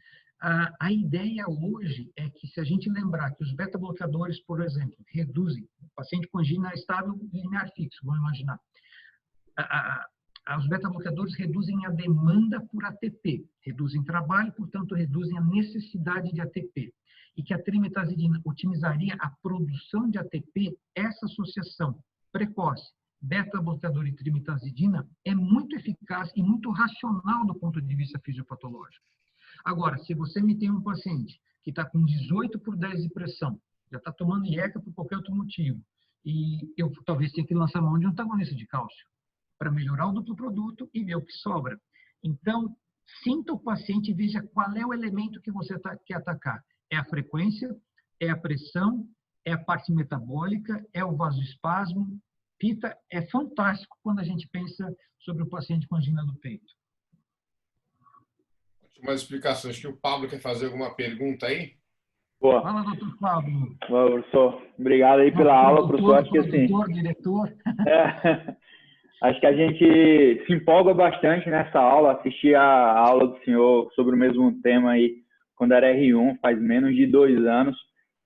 A ideia hoje é que, se a gente lembrar que os beta-bloqueadores, por exemplo, reduzem, o paciente com angina estável linear fixo, vamos imaginar, os beta-bloqueadores reduzem a demanda por ATP, reduzem trabalho, portanto, reduzem a necessidade de ATP. E que a trimetazidina otimizaria a produção de ATP, essa associação precoce, beta-bloqueador e trimetazidina, é muito eficaz e muito racional do ponto de vista fisiopatológico. Agora, se você me tem um paciente que está com 18/10 de pressão, já está tomando IECA por qualquer outro motivo, e eu talvez tenha que lançar mão de um antagonista de cálcio, para melhorar o duplo produto e ver o que sobra. Então, sinta o paciente e veja qual é o elemento que você quer atacar. É a frequência, é a pressão, é a parte metabólica, é o vasoespasmo. Pita, é fantástico quando a gente pensa sobre o paciente com angina do peito. Últimas explicações. Acho que o Pablo quer fazer alguma pergunta aí? Boa. Fala, doutor Pablo. Boa, professor. Obrigado aí pela aula, professor. Acho que assim, diretor. Acho que a gente se empolga bastante nessa aula. Assisti a aula do senhor sobre o mesmo tema aí quando era R1, faz menos de 2 anos.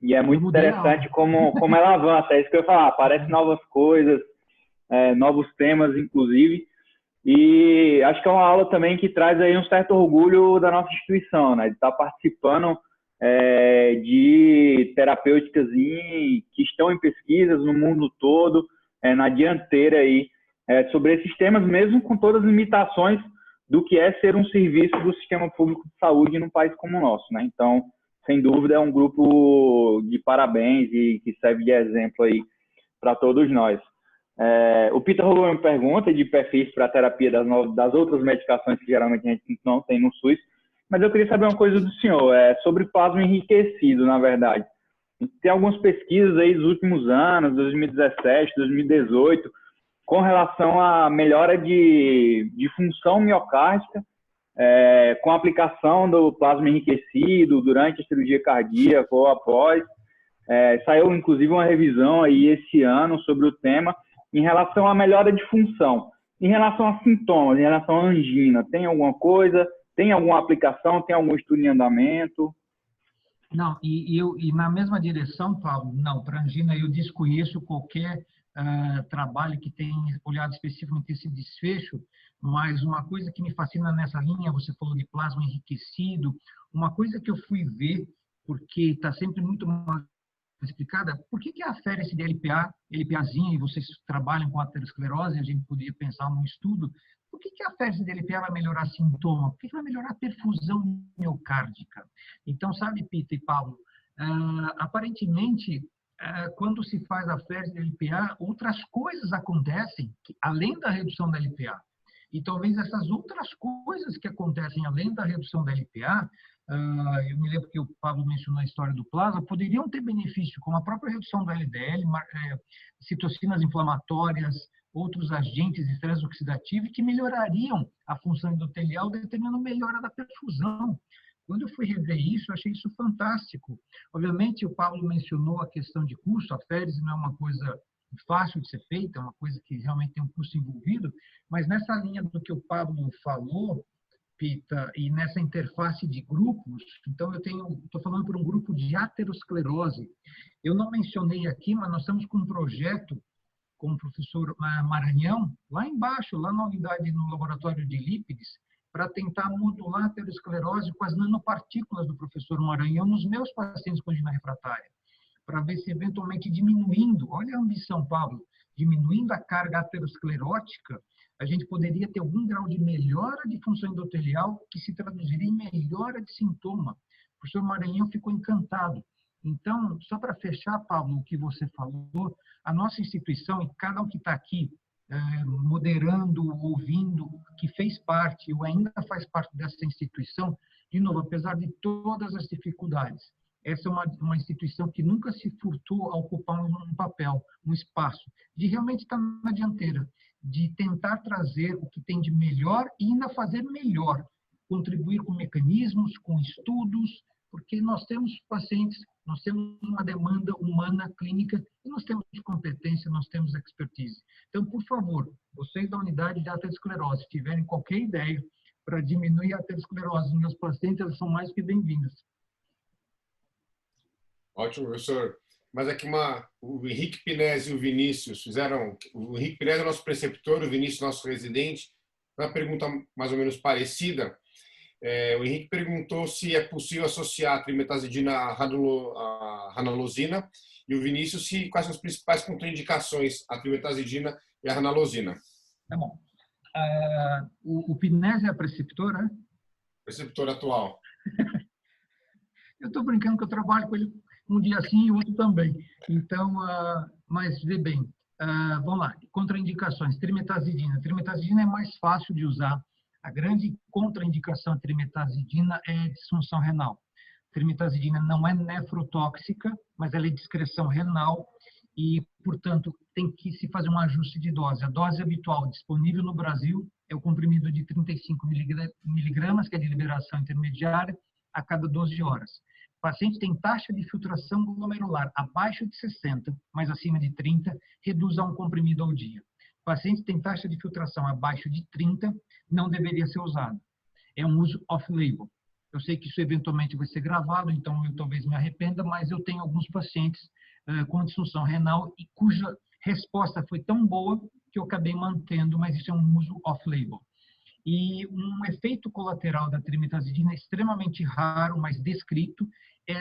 E é muito interessante como ela avança. É isso que eu ia falar. Aparecem novas coisas, novos temas, inclusive. E acho que é uma aula também que traz aí um certo orgulho da nossa instituição, né? De estar participando de terapêuticas que estão em pesquisas no mundo todo, na dianteira aí, sobre esses temas, mesmo com todas as limitações do que é ser um serviço do sistema público de saúde num país como o nosso, né? Então, sem dúvida, é um grupo de parabéns e que serve de exemplo aí para todos nós. O Peter rolou uma pergunta de perfis para a terapia das outras medicações que geralmente a gente não tem no SUS, mas eu queria saber uma coisa do senhor, sobre plasma enriquecido, na verdade. Tem algumas pesquisas aí dos últimos anos, 2017, 2018, com relação à melhora de função miocárdica, com a aplicação do plasma enriquecido durante a cirurgia cardíaca ou após. Saiu, inclusive, uma revisão aí esse ano sobre o tema em relação à melhora de função. Em relação a sintomas, em relação à angina, tem alguma coisa? Tem alguma aplicação? Tem algum estudo em andamento? Não, e na mesma direção, Paulo, não, para angina eu desconheço qualquer trabalho que tenha olhado especificamente esse desfecho, mas uma coisa que me fascina nessa linha, você falou de plasma enriquecido, uma coisa que eu fui ver, porque está sempre muito mal explicada, por que a aférese de LPA, LPAzinha, e vocês trabalham com aterosclerose, a gente podia pensar num estudo, por que a aférese de LPA vai melhorar sintoma? Por que vai melhorar a perfusão miocárdica? Então, sabe, Pita e Paulo, aparentemente, quando se faz a aférese de LPA, outras coisas acontecem, além da redução da LPA. E talvez essas outras coisas que acontecem além da redução da LPA, eu me lembro que o Pablo mencionou a história do plasma, poderiam ter benefício, como a própria redução do LDL, citocinas inflamatórias, outros agentes de estresse oxidativo que melhorariam a função endotelial, determinando melhora da perfusão. Quando eu fui rever isso, eu achei isso fantástico. Obviamente, o Pablo mencionou a questão de custo, a aférese não é uma coisa fácil de ser feita, é uma coisa que realmente tem um custo envolvido, mas nessa linha do que o Pablo falou, Pita, e nessa interface de grupos, então eu estou falando por um grupo de aterosclerose. Eu não mencionei aqui, mas nós estamos com um projeto com o professor Maranhão, lá embaixo, lá na unidade, no laboratório de lípides, para tentar modular a aterosclerose com as nanopartículas do professor Maranhão nos meus pacientes com angina refratária, para ver se eventualmente diminuindo, olha a ambição, Pablo, diminuindo a carga aterosclerótica, a gente poderia ter algum grau de melhora de função endotelial que se traduziria em melhora de sintoma. O professor Maranhão ficou encantado. Então, só para fechar, Pablo, o que você falou, a nossa instituição, e cada um que está aqui moderando, ouvindo, que fez parte ou ainda faz parte dessa instituição, de novo, apesar de todas as dificuldades, essa é uma instituição que nunca se furtou a ocupar um papel, um espaço, de realmente estar na dianteira, de tentar trazer o que tem de melhor e ainda fazer melhor, contribuir com mecanismos, com estudos, porque nós temos pacientes, nós temos uma demanda humana clínica e nós temos competência, nós temos expertise. Então, por favor, vocês da unidade de aterosclerose, se tiverem qualquer ideia para diminuir a aterosclerose nos meus pacientes, elas são mais que bem-vindas. Ótimo, professor. Mas aqui o Henrique Pinés e o Vinícius fizeram... O Henrique Pinés é nosso preceptor, o Vinícius nosso residente. Uma pergunta mais ou menos parecida. O Henrique perguntou se é possível associar a trimetazidina à ranolosina e o Vinícius quais são as principais contraindicações à trimetazidina e à ranolosina. Tá bom. O Pinés é a preceptora, né? Preceptor atual. Eu estou brincando que eu trabalho com ele um dia sim e outro também. Então, mas vê bem, Vamos lá, contraindicações, trimetazidina. Trimetazidina é mais fácil de usar. A grande contraindicação à trimetazidina é a disfunção renal. Trimetazidina não é nefrotóxica, mas ela é de excreção renal e, portanto, tem que se fazer um ajuste de dose. A dose habitual disponível no Brasil é o comprimido de 35 miligramas, que é de liberação intermediária, a cada 12 horas. O paciente tem taxa de filtração glomerular abaixo de 60, mas acima de 30, reduz a um comprimido ao dia. O paciente tem taxa de filtração abaixo de 30, não deveria ser usado. É um uso off-label. Eu sei que isso eventualmente vai ser gravado, então eu talvez me arrependa, mas eu tenho alguns pacientes com disfunção renal e cuja resposta foi tão boa que eu acabei mantendo, mas isso é um uso off-label. E um efeito colateral da trimetazidina extremamente raro, mas descrito,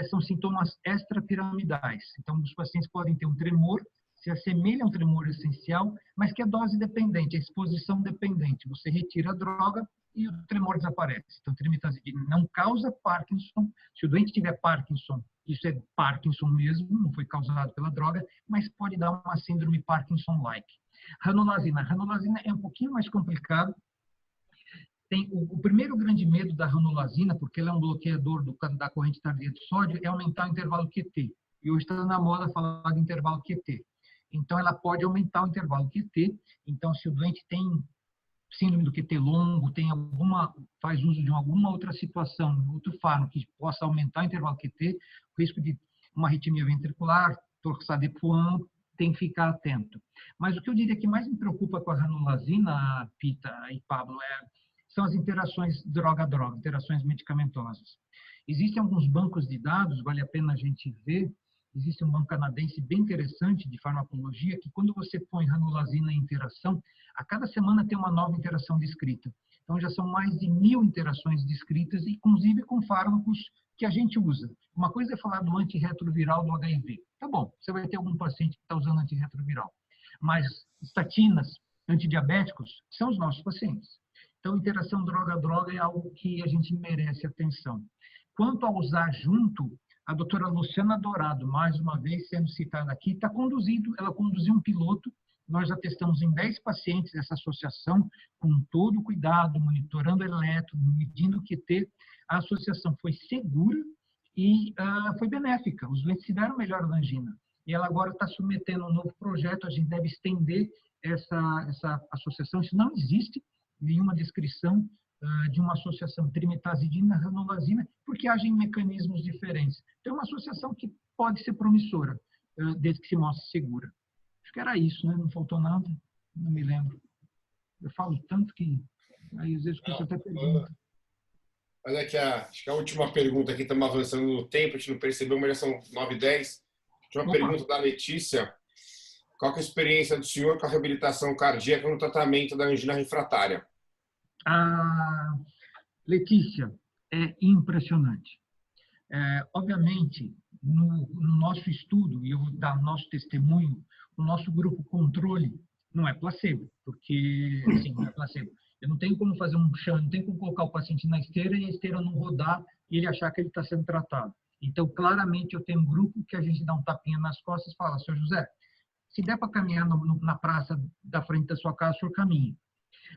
são sintomas extrapiramidais. Então, os pacientes podem ter um tremor, se assemelha a um tremor essencial, mas que é dose dependente, é exposição dependente. Você retira a droga e o tremor desaparece. Então, trimetazidina não causa Parkinson. Se o doente tiver Parkinson, isso é Parkinson mesmo, não foi causado pela droga, mas pode dar uma síndrome Parkinson-like. Ranolazina. Ranolazina é um pouquinho mais complicado. Tem o primeiro grande medo da ranolazina, porque ela é um bloqueador da corrente tardia de sódio, é aumentar o intervalo QT. E hoje está na moda falar de intervalo QT. Então, ela pode aumentar o intervalo QT. Então, se o doente tem síndrome do QT longo, faz uso de alguma outra situação, outro fármaco que possa aumentar o intervalo QT, o risco de uma arritmia ventricular, torsade de Poinot, tem que ficar atento. Mas o que eu diria que mais me preocupa com a ranolazina, Pita e Pablo, são as interações droga-droga, interações medicamentosas. Existem alguns bancos de dados, vale a pena a gente ver. Existe um banco canadense bem interessante de farmacologia, que quando você põe ranolazina em interação, a cada semana tem uma nova interação descrita. Então, já são mais de 1000 interações descritas, inclusive com fármacos que a gente usa. Uma coisa é falar do antirretroviral do HIV. Tá bom, você vai ter algum paciente que está usando antirretroviral. Mas estatinas, antidiabéticos, são os nossos pacientes. Então, interação droga-droga é algo que a gente merece atenção. Quanto a usar junto, a doutora Luciana Dourado, mais uma vez sendo citada aqui, ela conduziu um piloto, nós já testamos em 10 pacientes essa associação, com todo o cuidado, monitorando eletro, medindo o QT. A associação foi segura e foi benéfica, os doentes se deram melhor da angina. E ela agora está submetendo um novo projeto, a gente deve estender essa associação, isso não existe nenhuma descrição de uma associação trimetazidina-ranolazina, porque agem em mecanismos diferentes. Então, é uma associação que pode ser promissora, desde que se mostre segura. Acho que era isso, né? Não faltou nada, não me lembro. Eu falo tanto que aí às vezes eu até pergunta. Olha aqui, acho que a última pergunta aqui, estamos avançando no tempo, a gente não percebeu, mas já são 9h10. Última pergunta da Letícia. Qual que é a experiência do senhor com a reabilitação cardíaca no tratamento da angina refratária? Letícia, é impressionante. Obviamente, no nosso estudo, e eu vou dar nosso testemunho, o nosso grupo controle não é placebo, porque, assim, não é placebo. Eu não tenho como fazer um chão, não tenho como colocar o paciente na esteira e a esteira não rodar e ele achar que ele está sendo tratado. Então, claramente, eu tenho um grupo que a gente dá um tapinha nas costas e fala, Sr. José, se der para caminhar na praça da frente da sua casa, o senhor caminha.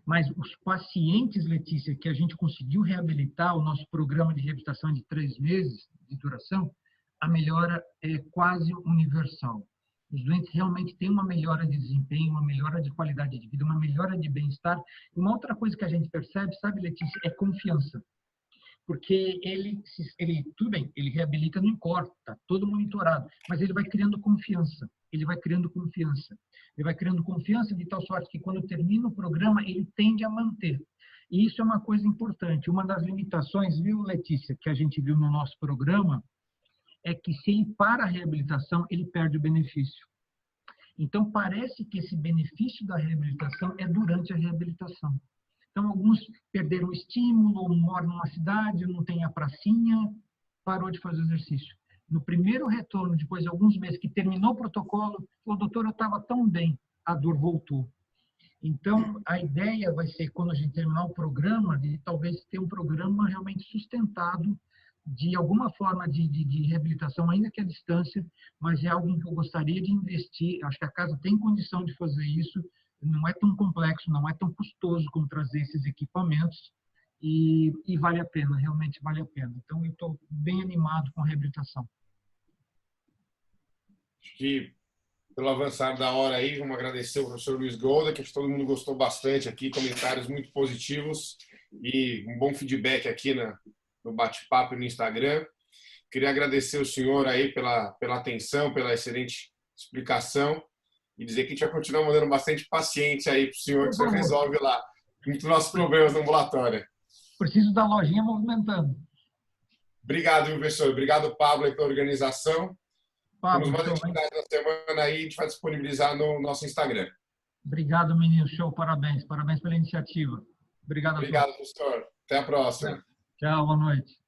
Mas os pacientes, Letícia, que a gente conseguiu reabilitar, o nosso programa de reabilitação de 3 meses de duração, a melhora é quase universal. Os doentes realmente têm uma melhora de desempenho, uma melhora de qualidade de vida, uma melhora de bem-estar. E uma outra coisa que a gente percebe, sabe, Letícia, é confiança. Porque tudo bem, ele reabilita, não importa, está todo monitorado, mas ele vai criando confiança. Ele vai criando confiança. Ele vai criando confiança de tal sorte que quando termina o programa, ele tende a manter. E isso é uma coisa importante. Uma das limitações, viu, Letícia, que a gente viu no nosso programa, é que se ele para a reabilitação, ele perde o benefício. Então, parece que esse benefício da reabilitação é durante a reabilitação. Então, alguns perderam o estímulo, moram numa cidade, não tem a pracinha, parou de fazer exercício. No primeiro retorno, depois de alguns meses que terminou o protocolo, falou, doutor, eu estava tão bem, a dor voltou. Então, a ideia vai ser, quando a gente terminar o programa, de talvez ter um programa realmente sustentado de alguma forma de reabilitação, ainda que à distância, mas é algo que eu gostaria de investir. Acho que a casa tem condição de fazer isso, não é tão complexo, não é tão custoso como trazer esses equipamentos, e vale a pena, realmente vale a pena. Então, eu estou bem animado com a reabilitação. Acho que, pelo avançar da hora aí, vamos agradecer ao professor Luiz Golda, que acho que todo mundo gostou bastante aqui, comentários muito positivos e um bom feedback aqui no bate-papo no Instagram. Queria agradecer o senhor aí pela atenção, pela excelente explicação e dizer que a gente vai continuar mandando bastante pacientes aí para o senhor, que você resolve lá muitos dos nossos problemas no ambulatório. Preciso da lojinha movimentando. Obrigado, professor. Obrigado, Pablo, pela organização. Pablo, temos mais atividades na semana aí, a gente vai disponibilizar no nosso Instagram. Obrigado, menino. Show, parabéns. Parabéns pela iniciativa. Obrigado, professor. Até a próxima. Tchau, boa noite.